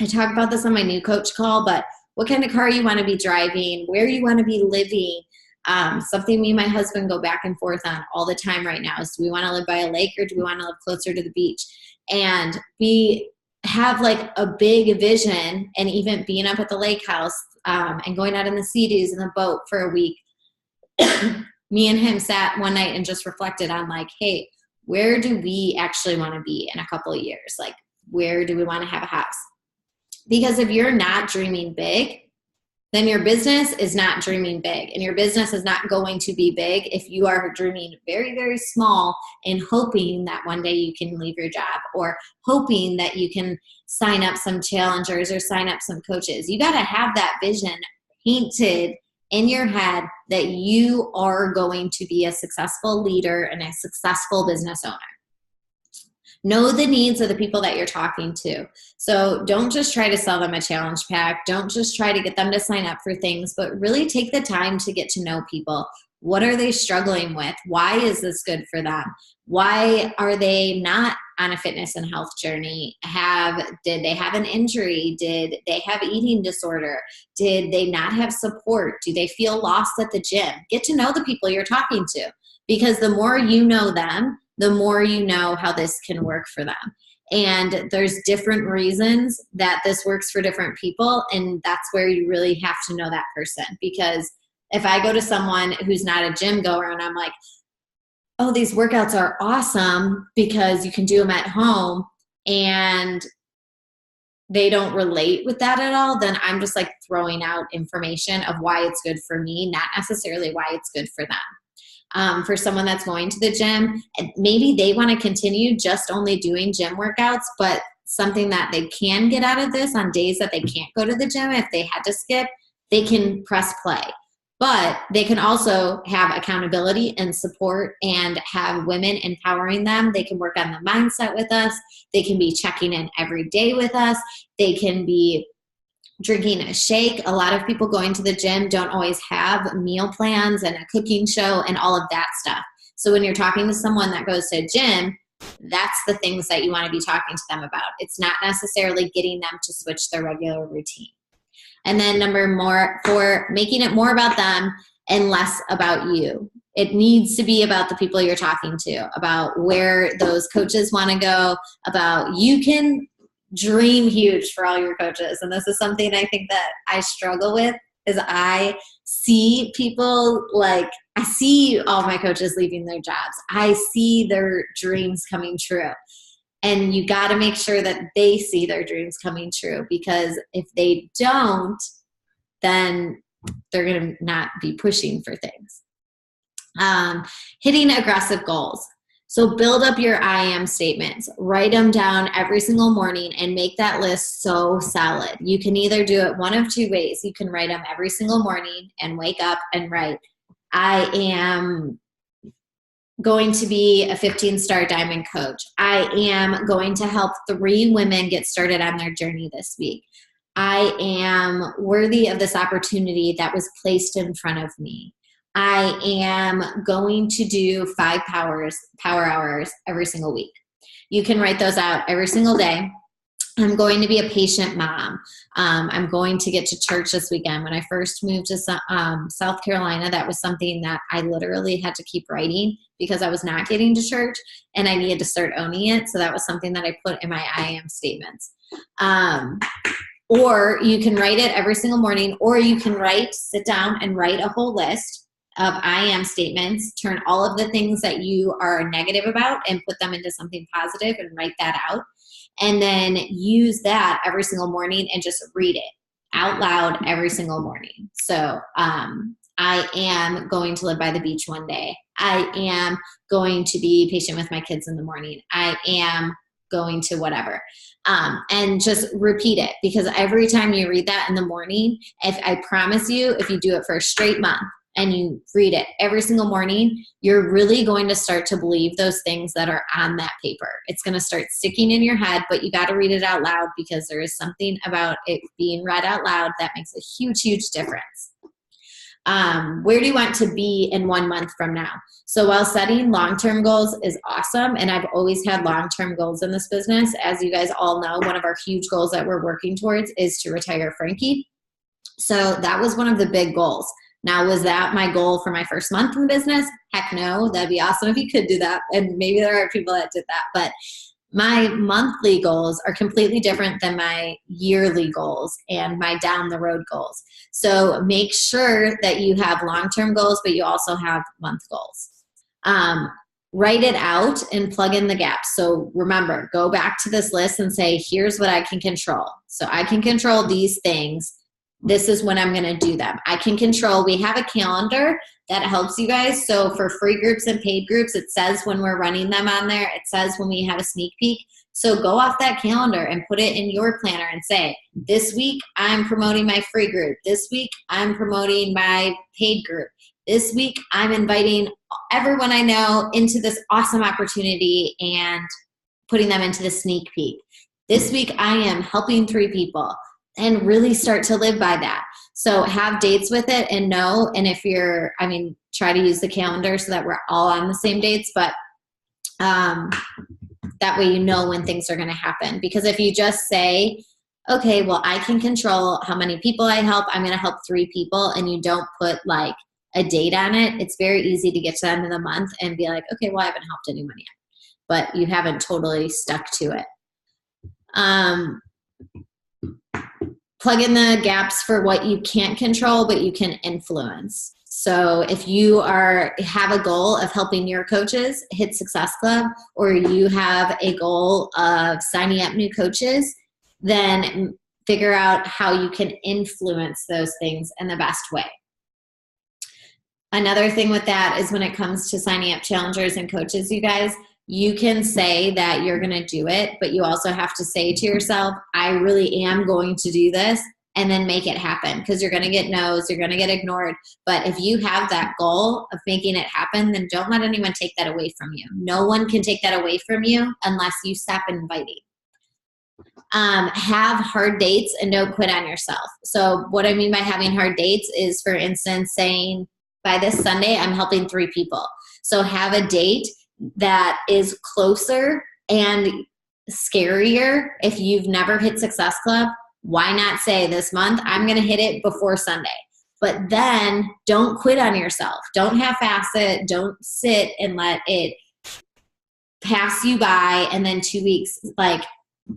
I talk about this on my new coach call, but what kind of car you want to be driving, where you want to be living. Something me and my husband go back and forth on all the time right now is, do we want to live by a lake or do we want to live closer to the beach? And we have like a big vision, and even being up at the lake house and going out in the sea-doos in the boat for a week, me and him sat one night and just reflected on like, hey, where do we actually want to be in a couple of years? Like, where do we want to have a house? Because if you're not dreaming big, then your business is not dreaming big, and your business is not going to be big if you are dreaming very, very small and hoping that one day you can leave your job, or hoping that you can sign up some challengers or sign up some coaches. You got to have that vision painted in your head that you are going to be a successful leader and a successful business owner. Know the needs of the people that you're talking to. So don't just try to sell them a challenge pack. Don't just try to get them to sign up for things, but really take the time to get to know people. What are they struggling with? Why is this good for them? Why are they not on a fitness and health journey? Did they have an injury? Did they have eating disorder? Did they not have support? Do they feel lost at the gym? Get to know the people you're talking to, because the more you know them, the more you know how this can work for them. And there's different reasons that this works for different people, and that's where you really have to know that person. Because if I go to someone who's not a gym goer and I'm like, oh, these workouts are awesome because you can do them at home, and they don't relate with that at all, then I'm just like throwing out information of why it's good for me, not necessarily why it's good for them. For someone that's going to the gym, maybe they want to continue just only doing gym workouts, but something that they can get out of this on days that they can't go to the gym, if they had to skip, they can press play. But they can also have accountability and support and have women empowering them. They can work on the mindset with us. They can be checking in every day with us. They can be drinking a shake. A lot of people going to the gym don't always have meal plans and a cooking show and all of that stuff. So when you're talking to someone that goes to a gym, that's the things that you want to be talking to them about. It's not necessarily getting them to switch their regular routine. And then number 4, making it more about them and less about you. It needs to be about the people you're talking to, about where those coaches want to go, about you can dream huge for all your coaches. And this is something I think that I struggle with, is I see people, like, I see all my coaches leaving their jobs. I see their dreams coming true. And you got to make sure that they see their dreams coming true, because if they don't, then they're going to not be pushing for things. Hitting aggressive goals. So build up your I am statements. Write them down every single morning and make that list so solid. You can either do it one of 2 ways. You can write them every single morning and wake up and write, I am going to be a 15-star diamond coach. I am going to help 3 women get started on their journey this week. I am worthy of this opportunity that was placed in front of me. I am going to do 5 power hours every single week. You can write those out every single day. I'm going to be a patient mom. I'm going to get to church this weekend. When I first moved to South Carolina, that was something that I literally had to keep writing because I was not getting to church and I needed to start owning it. So that was something that I put in my I am statements. Or you can write it every single morning, or you can sit down and write a whole list of I am statements, turn all of the things that you are negative about and put them into something positive and write that out. And then use that every single morning and just read it out loud every single morning. So I am going to live by the beach one day. I am going to be patient with my kids in the morning. I am going to whatever. And just repeat it, because every time you read that in the morning, I promise you, if you do it for a straight month, and you read it every single morning, you're really going to start to believe those things that are on that paper. It's going to start sticking in your head, but you got to read it out loud, because there is something about it being read out loud that makes a huge, huge difference. Where do you want to be in 1 month from now? So while setting long-term goals is awesome, and I've always had long-term goals in this business, as you guys all know, one of our huge goals that we're working towards is to retire Frankie. So that was one of the big goals. Now, was that my goal for my first month in the business? Heck no. That'd be awesome if you could do that. And maybe there are people that did that. But My monthly goals are completely different than my yearly goals and my down the road goals. So make sure that you have long-term goals, but you also have month goals. Write it out and plug in the gaps. So remember, go back to this list and say, here's what I can control. So I can control these things. This is when I'm going to do them. I can control, we have a calendar that helps you guys. So for free groups and paid groups, it says when we're running them on there, it says when we have a sneak peek. So go off that calendar and put it in your planner and say, this week I'm promoting my free group. This week I'm promoting my paid group. This week I'm inviting everyone I know into this awesome opportunity and putting them into the sneak peek. This week I am helping 3 people, and really start to live by that. So have dates with it and know, and if you're, try to use the calendar so that we're all on the same dates, but that way you know when things are going to happen. Because if you just say, okay, well, I can control how many people I help, I'm going to help 3 people, and you don't put like a date on it, it's very easy to get to the end of the month and be like, okay, well, I haven't helped anyone yet, but you haven't totally stuck to it. Plug in the gaps for what you can't control, but you can influence. So if you have a goal of helping your coaches hit Success Club, or you have a goal of signing up new coaches, then figure out how you can influence those things in the best way. Another thing with that is when it comes to signing up challengers and coaches, you guys, you can say that you're going to do it, but you also have to say to yourself, I really am going to do this, and then make it happen, because you're going to get no's, you're going to get ignored. But if you have that goal of making it happen, then don't let anyone take that away from you. No one can take that away from you unless you stop inviting. Have hard dates and don't quit on yourself. So what I mean by having hard dates is, for instance, saying, by this Sunday, I'm helping 3 people. So have a date that is closer and scarier. If you've never hit Success Club, why not say, this month I'm going to hit it before Sunday? But then don't quit on yourself. Don't half-ass it. Don't sit and let it pass you by, and then 2 weeks. Like,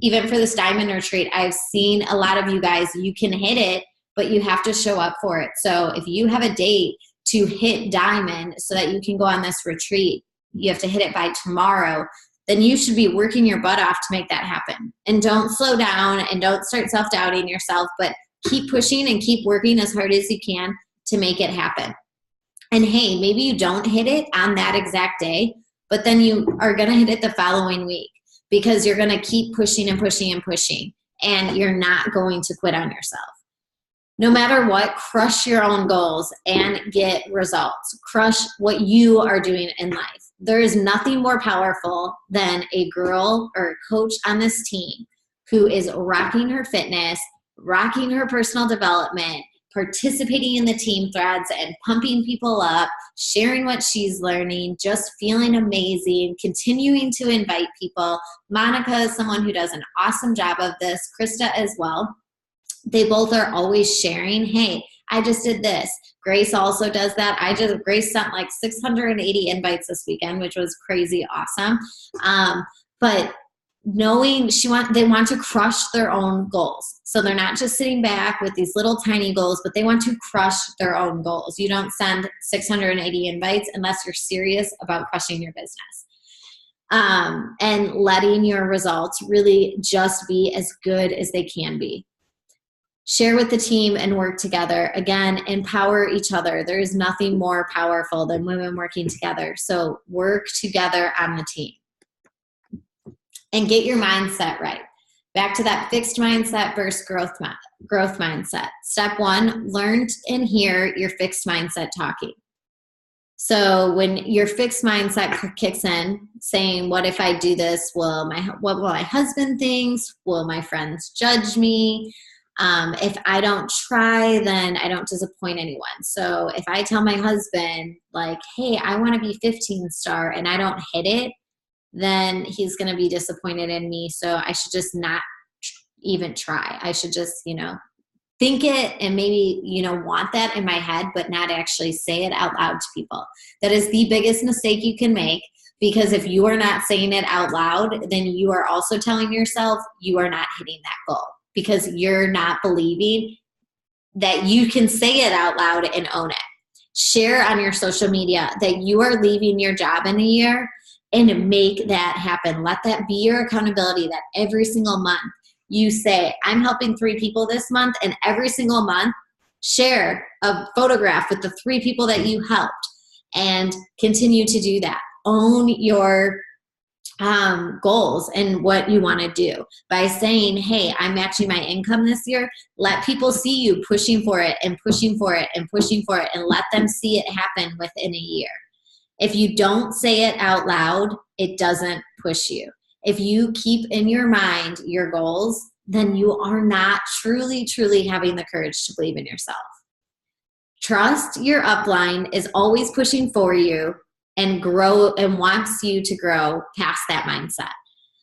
even for this diamond retreat, I've seen a lot of you guys, you can hit it, but you have to show up for it. So if you have a date to hit diamond so that you can go on this retreat, you have to hit it by tomorrow, then you should be working your butt off to make that happen. And don't slow down and don't start self-doubting yourself, but keep pushing and keep working as hard as you can to make it happen. And hey, maybe you don't hit it on that exact day, but then you are going to hit it the following week, because you're going to keep pushing and pushing and pushing, and you're not going to quit on yourself. No matter what, crush your own goals and get results. Crush what you are doing in life. There is nothing more powerful than a girl or a coach on this team who is rocking her fitness, rocking her personal development, participating in the team threads and pumping people up, sharing what she's learning, just feeling amazing, continuing to invite people. Monica is someone who does an awesome job of this. Krista as well. They both are always sharing, hey, I just did this. Grace also does that. Grace sent like 680 invites this weekend, which was crazy awesome. But knowing they want to crush their own goals. So they're not just sitting back with these little tiny goals, but they want to crush their own goals. You don't send 680 invites unless you're serious about crushing your business. And letting your results really just be as good as they can be. Share with the team and work together. Again, empower each other. There is nothing more powerful than women working together. So work together on the team. And get your mindset right. Back to that fixed mindset versus growth mindset. Step 1, learn and hear your fixed mindset talking. So when your fixed mindset kicks in, saying, what if I do this? What will my husband think? Will my friends judge me? If I don't try, then I don't disappoint anyone. So if I tell my husband, like, hey, I want to be 15 star and I don't hit it, then he's going to be disappointed in me. So I should just not even try. I should just, think it and maybe, want that in my head, but not actually say it out loud to people. That is the biggest mistake you can make, Because if you are not saying it out loud, then you are also telling yourself you are not hitting that goal, because you're not believing that you can say it out loud and own it. Share on your social media that you are leaving your job in a year, and make that happen. Let that be your accountability, that every single month you say, I'm helping 3 people this month, and every single month share a photograph with the 3 people that you helped, and continue to do that. Own your goals and what you want to do by saying, hey, I'm matching my income this year. Let people see you pushing for it and pushing for it and pushing for it, and let them see it happen within a year. If you don't say it out loud, it doesn't push you. If you keep in your mind your goals, then you are not truly, truly having the courage to believe in yourself. Trust your upline is always pushing for you and grow and wants you to grow past that mindset.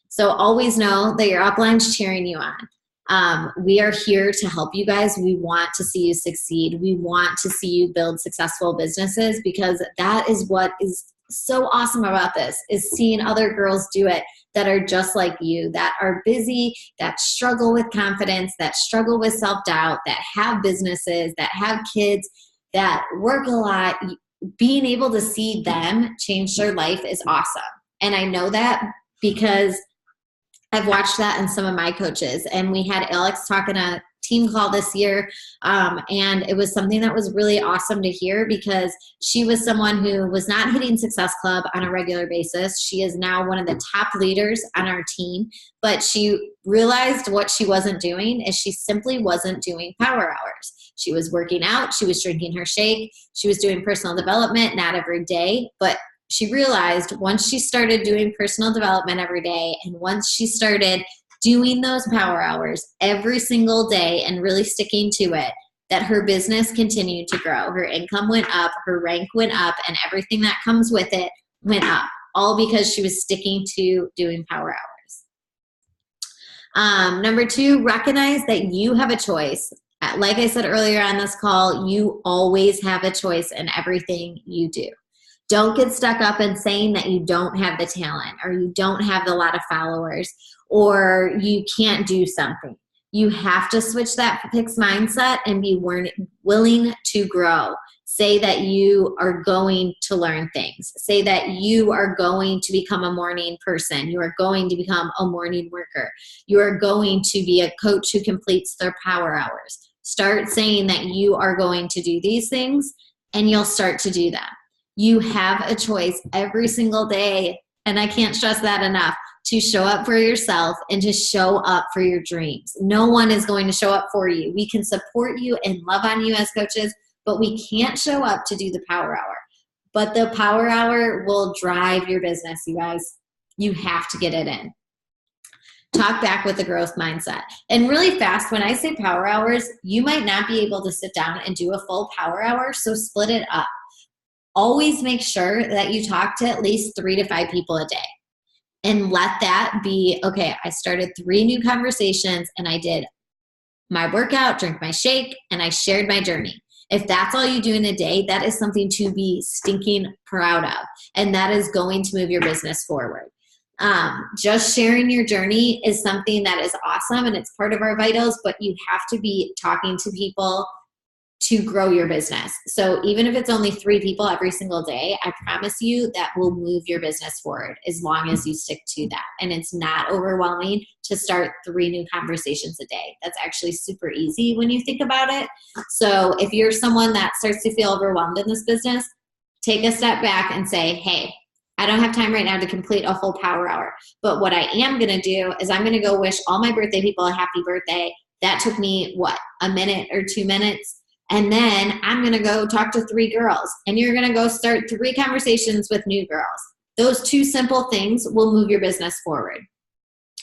So always know that your upline's cheering you on. We are here to help you guys. We want to see you succeed. We want to see you build successful businesses, because that is what is so awesome about this, is seeing other girls do it that are just like you, that are busy, that struggle with confidence, that struggle with self-doubt, that have businesses, that have kids, that work a lot. Being able to see them change their life is awesome. And I know that because I've watched that in some of my coaches. And we had Alex talk in a team call this year. And it was something that was really awesome to hear, because she was someone who was not hitting Success Club on a regular basis. She is now one of the top leaders on our team, but she realized what she wasn't doing is she simply wasn't doing power hours. She was working out, she was drinking her shake, she was doing personal development, not every day, but she realized once she started doing personal development every day, and once she started doing those power hours every single day and really sticking to it, that her business continued to grow. Her income went up, her rank went up, and everything that comes with it went up, all because she was sticking to doing power hours. Number 2, recognize that you have a choice. Like I said earlier on this call, you always have a choice in everything you do. Don't get stuck up in saying that you don't have the talent, or you don't have a lot of followers, or you can't do something. You have to switch that fixed mindset and be willing to grow. Say that you are going to learn things. Say that you are going to become a morning person. You are going to become a morning worker. You are going to be a coach who completes their power hours. Start saying that you are going to do these things, and you'll start to do them. You have a choice every single day, and I can't stress that enough, to show up for yourself and to show up for your dreams. No one is going to show up for you. We can support you and love on you as coaches, but we can't show up to do the power hour. But the power hour will drive your business, you guys. You have to get it in. Talk back with a growth mindset. And really fast, when I say power hours, you might not be able to sit down and do a full power hour, so split it up. Always make sure that you talk to at least 3 to 5 people a day. And let that be, okay, I started 3 new conversations, and I did my workout, drank my shake, and I shared my journey. If that's all you do in a day, that is something to be stinking proud of. And that is going to move your business forward. Just sharing your journey is something that is awesome, and it's part of our vitals, but you have to be talking to people to grow your business. So even if it's only 3 people every single day, I promise you that will move your business forward as long as you stick to that. And it's not overwhelming to start 3 new conversations a day. That's actually super easy when you think about it. So if you're someone that starts to feel overwhelmed in this business, take a step back and say, hey, I don't have time right now to complete a whole power hour. But what I am going to do is I'm going to go wish all my birthday people a happy birthday. That took me, what, a minute or 2 minutes? And then I'm going to go talk to 3 girls, and you're going to go start 3 conversations with new girls. Those 2 simple things will move your business forward.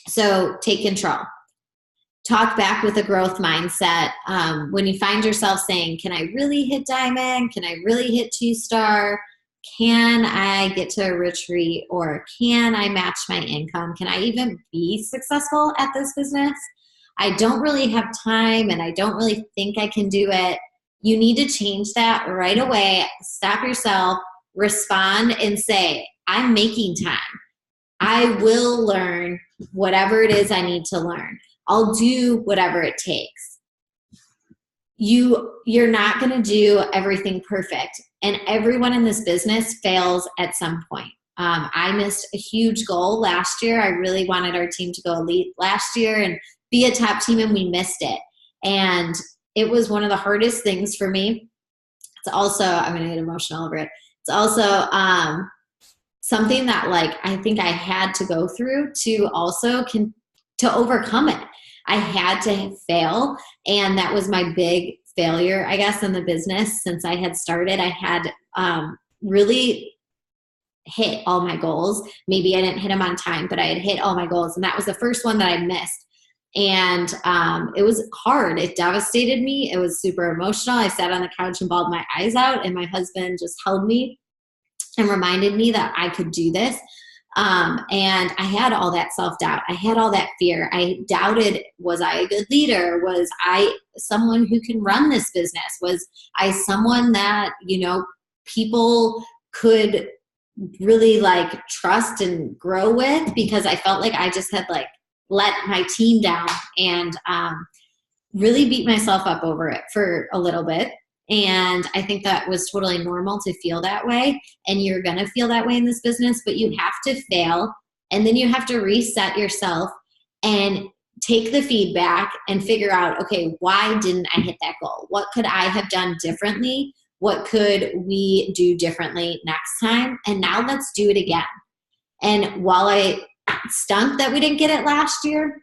So take control. Talk back with a growth mindset. When you find yourself saying, can I really hit diamond? Can I really hit 2-star? Can I get to a retreat? Or can I match my income? Can I even be successful at this business? I don't really have time, and I don't really think I can do it. You need to change that right away. Stop yourself, respond, and say, I'm making time. I will learn whatever it is I need to learn. I'll do whatever it takes. You're not going to do everything perfect. And everyone in this business fails at some point. I missed a huge goal last year. I really wanted our team to go elite last year and be a top team, and we missed it. And it was one of the hardest things for me. It's also, I'm going to get emotional over it. It's also something that like I think I had to go through to also to overcome it. I had to fail, and that was my big failure, I guess, in the business since I had started. I had really hit all my goals. Maybe I didn't hit them on time, but I had hit all my goals, and that was the first one that I missed. And it was hard. It devastated me. It was super emotional. I sat on the couch and bawled my eyes out, and my husband just held me and reminded me that I could do this. And I had all that self-doubt. I had all that fear. I doubted, was I a good leader? Was I someone who can run this business? Was I someone that, you know, people could really like trust and grow with? Because I felt like I just had like let my team down and really beat myself up over it for a little bit. And I think that was totally normal to feel that way. And you're going to feel that way in this business, but you have to fail. And then you have to reset yourself and take the feedback and figure out, okay, why didn't I hit that goal? What could I have done differently? What could we do differently next time? And now let's do it again. And while I stunk that we didn't get it last year,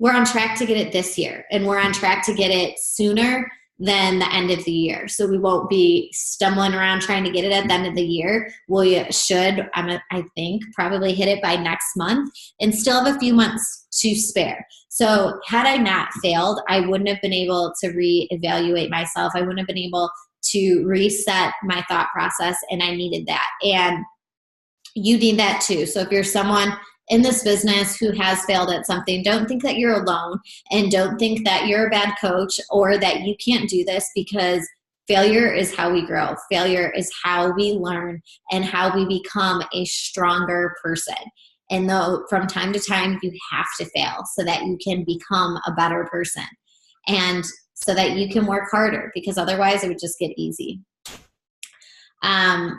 we're on track to get it this year, and we're on track to get it sooner than the end of the year. So we won't be stumbling around trying to get it at the end of the year. We should, I think, probably hit it by next month and still have a few months to spare. So had I not failed, I wouldn't have been able to reevaluate myself. I wouldn't have been able to reset my thought process, and I needed that. And you need that too. So if you're someone in this business who has failed at something, don't think that you're alone, and don't think that you're a bad coach or that you can't do this, because failure is how we grow. Failure is how we learn and how we become a stronger person. And though from time to time you have to fail so that you can become a better person, and so that you can work harder, because otherwise it would just get easy.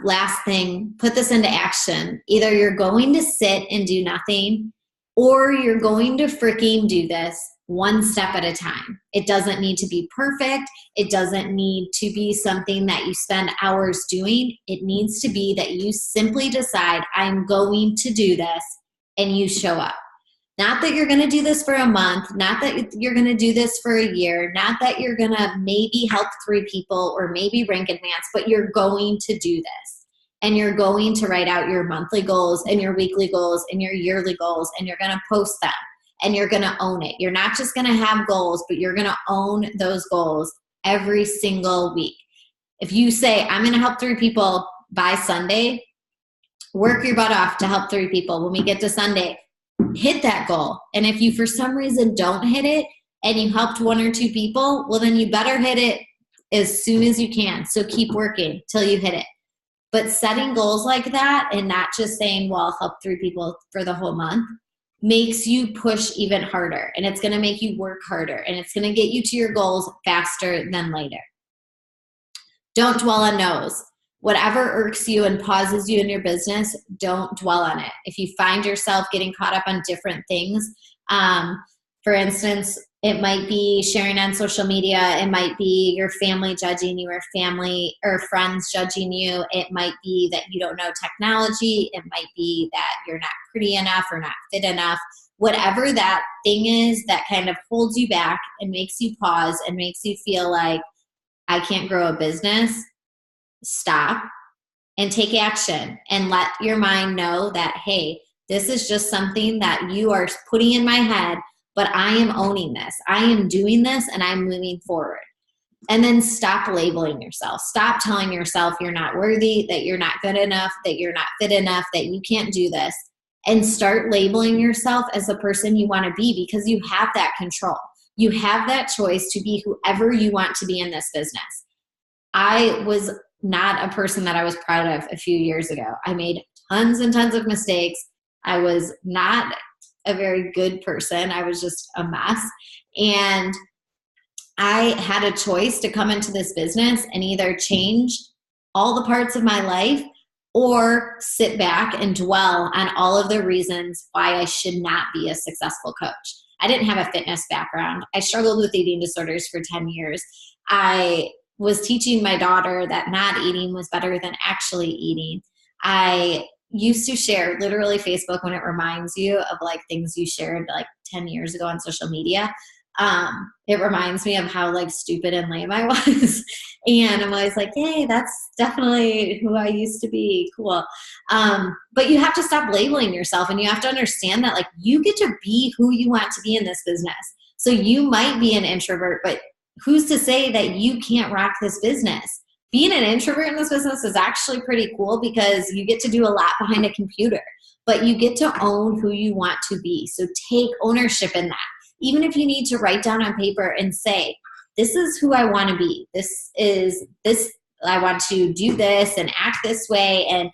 Last thing, put this into action. Either you're going to sit and do nothing, or you're going to freaking do this one step at a time. It doesn't need to be perfect. It doesn't need to be something that you spend hours doing. It needs to be that you simply decide, I'm going to do this, and you show up. Not that you're going to do this for a month, not that you're going to do this for a year, not that you're going to maybe help 3 people or maybe rank advance, but you're going to do this. And you're going to write out your monthly goals and your weekly goals and your yearly goals, and you're going to post them, and you're going to own it. You're not just going to have goals, but you're going to own those goals every single week. If you say, I'm going to help 3 people by Sunday, work your butt off to help 3 people. When we get to Sunday, hit that goal. And if you for some reason don't hit it and you helped 1 or 2 people, well, then you better hit it as soon as you can. So keep working till you hit it. But setting goals like that and not just saying, well, I'll help 3 people for the whole month, makes you push even harder, and it's going to make you work harder, and it's going to get you to your goals faster than later. Don't dwell on no's. Whatever irks you and pauses you in your business, don't dwell on it. If you find yourself getting caught up on different things, for instance, it might be sharing on social media. It might be your family judging you, or family or friends judging you. It might be that you don't know technology. It might be that you're not pretty enough or not fit enough. Whatever that thing is that kind of holds you back and makes you pause and makes you feel like, I can't grow a business, stop and take action, and let your mind know that, hey, this is just something that you are putting in my head, but I am owning this. I am doing this, and I'm moving forward. And then stop labeling yourself. Stop telling yourself you're not worthy, that you're not good enough, that you're not fit enough, that you can't do this. And start labeling yourself as the person you want to be, because you have that control. You have that choice to be whoever you want to be in this business. I was not a person that I was proud of a few years ago. I made tons and tons of mistakes. I was not a very good person. I was just a mess. And I had a choice to come into this business and either change all the parts of my life or sit back and dwell on all of the reasons why I should not be a successful coach. I didn't have a fitness background. I struggled with eating disorders for 10 years. I was teaching my daughter that not eating was better than actually eating. I used to share literally Facebook when it reminds you of like things you shared like 10 years ago on social media. It reminds me of how like stupid and lame I was. And I'm always like, hey, that's definitely who I used to be. Cool. But you have to stop labeling yourself, and you have to understand that like you get to be who you want to be in this business. So you might be an introvert, but who's to say that you can't rock this business? Being an introvert in this business is actually pretty cool because you get to do a lot behind a computer, but you get to own who you want to be. So take ownership in that. Even if you need to write down on paper and say, this is who I want to be. I want to do this and act this way. And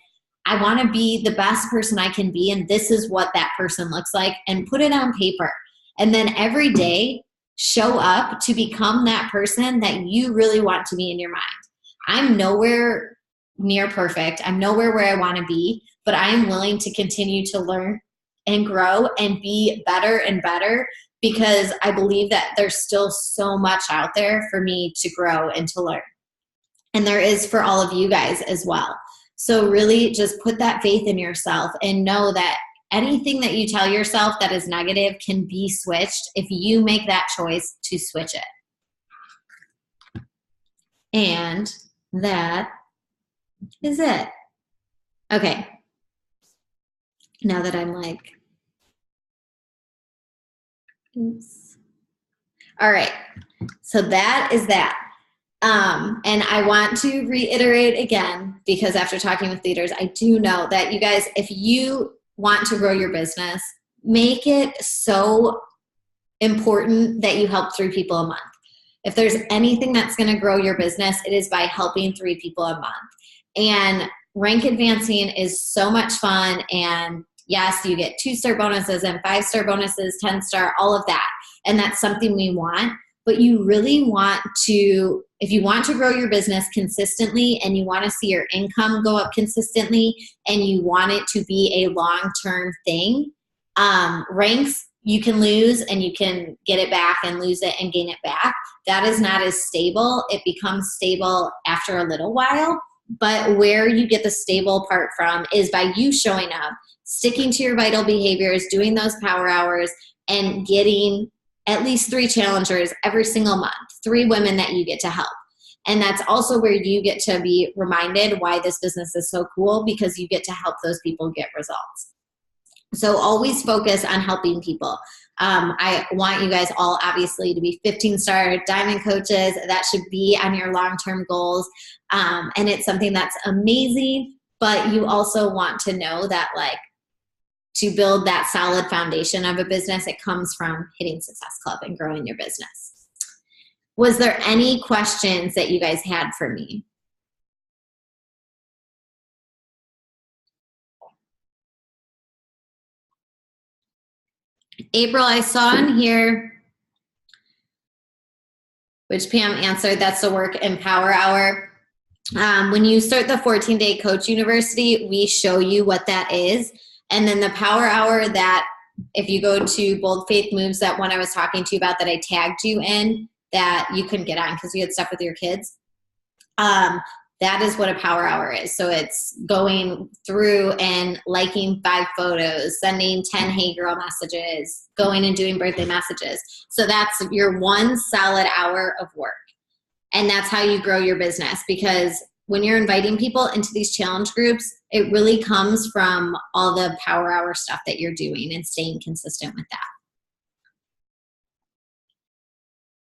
I want to be the best person I can be. And this is what that person looks like, and put it on paper. And then every day show up to become that person that you really want to be in your mind. I'm nowhere near perfect. I'm nowhere where I want to be, but I am willing to continue to learn and grow and be better and better, because I believe that there's still so much out there for me to grow and to learn. And there is for all of you guys as well. So really just put that faith in yourself and know that anything that you tell yourself that is negative can be switched if you make that choice to switch it. And that is it. Okay. Now that I'm like, oops. All right. So that is that. And I want to reiterate again, because after talking with leaders, I do know that you guys, if you want to grow your business, make it so important that you help 3 people a month. If there's anything that's going to grow your business, it is by helping 3 people a month. And rank advancing is so much fun. And yes, you get 2-star bonuses and 5-star bonuses, 10-star, all of that. And that's something we want. But you really want to, if you want to grow your business consistently and you want to see your income go up consistently and you want it to be a long-term thing, ranks you can lose and you can get it back and lose it and gain it back. That is not as stable. It becomes stable after a little while. But where you get the stable part from is by you showing up, sticking to your vital behaviors, doing those power hours, and getting at least 3 challengers every single month, 3 women that you get to help. And that's also where you get to be reminded why this business is so cool, because you get to help those people get results. So always focus on helping people. I want you guys all obviously to be 15-star diamond coaches. That should be on your long-term goals. And it's something that's amazing, but you also want to know that like to build that solid foundation of a business, it comes from hitting Success Club and growing your business. Was there any questions that you guys had for me? April, I saw in here, which Pam answered, that's the work and power hour. When you start the 14-day Coach University, we show you what that is. And then the power hour, that if you go to Bold Faith Moves, that one I was talking to you about that I tagged you in that you couldn't get on because you had stuff with your kids, that is what a power hour is. So it's going through and liking 5 photos, sending 10 hey girl messages, going and doing birthday messages. So that's your 1 solid hour of work. And that's how you grow your business, because when you're inviting people into these challenge groups, it really comes from all the power hour stuff that you're doing and staying consistent with that.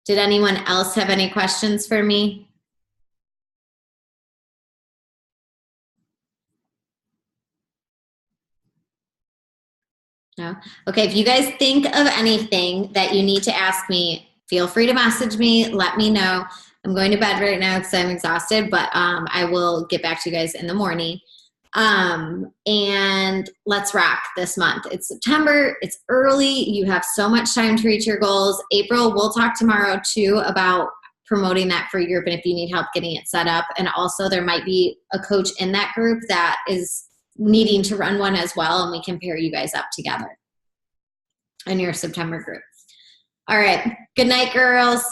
Did anyone else have any questions for me? No? Okay, if you guys think of anything that you need to ask me, feel free to message me, let me know. I'm going to bed right now because I'm exhausted, but I will get back to you guys in the morning. And let's rock this month. It's September. It's early. You have so much time to reach your goals. April, we'll talk tomorrow too about promoting that free group and if you need help getting it set up. And also there might be a coach in that group that is needing to run one as well, and we can pair you guys up together in your September group. All right. Good night, girls.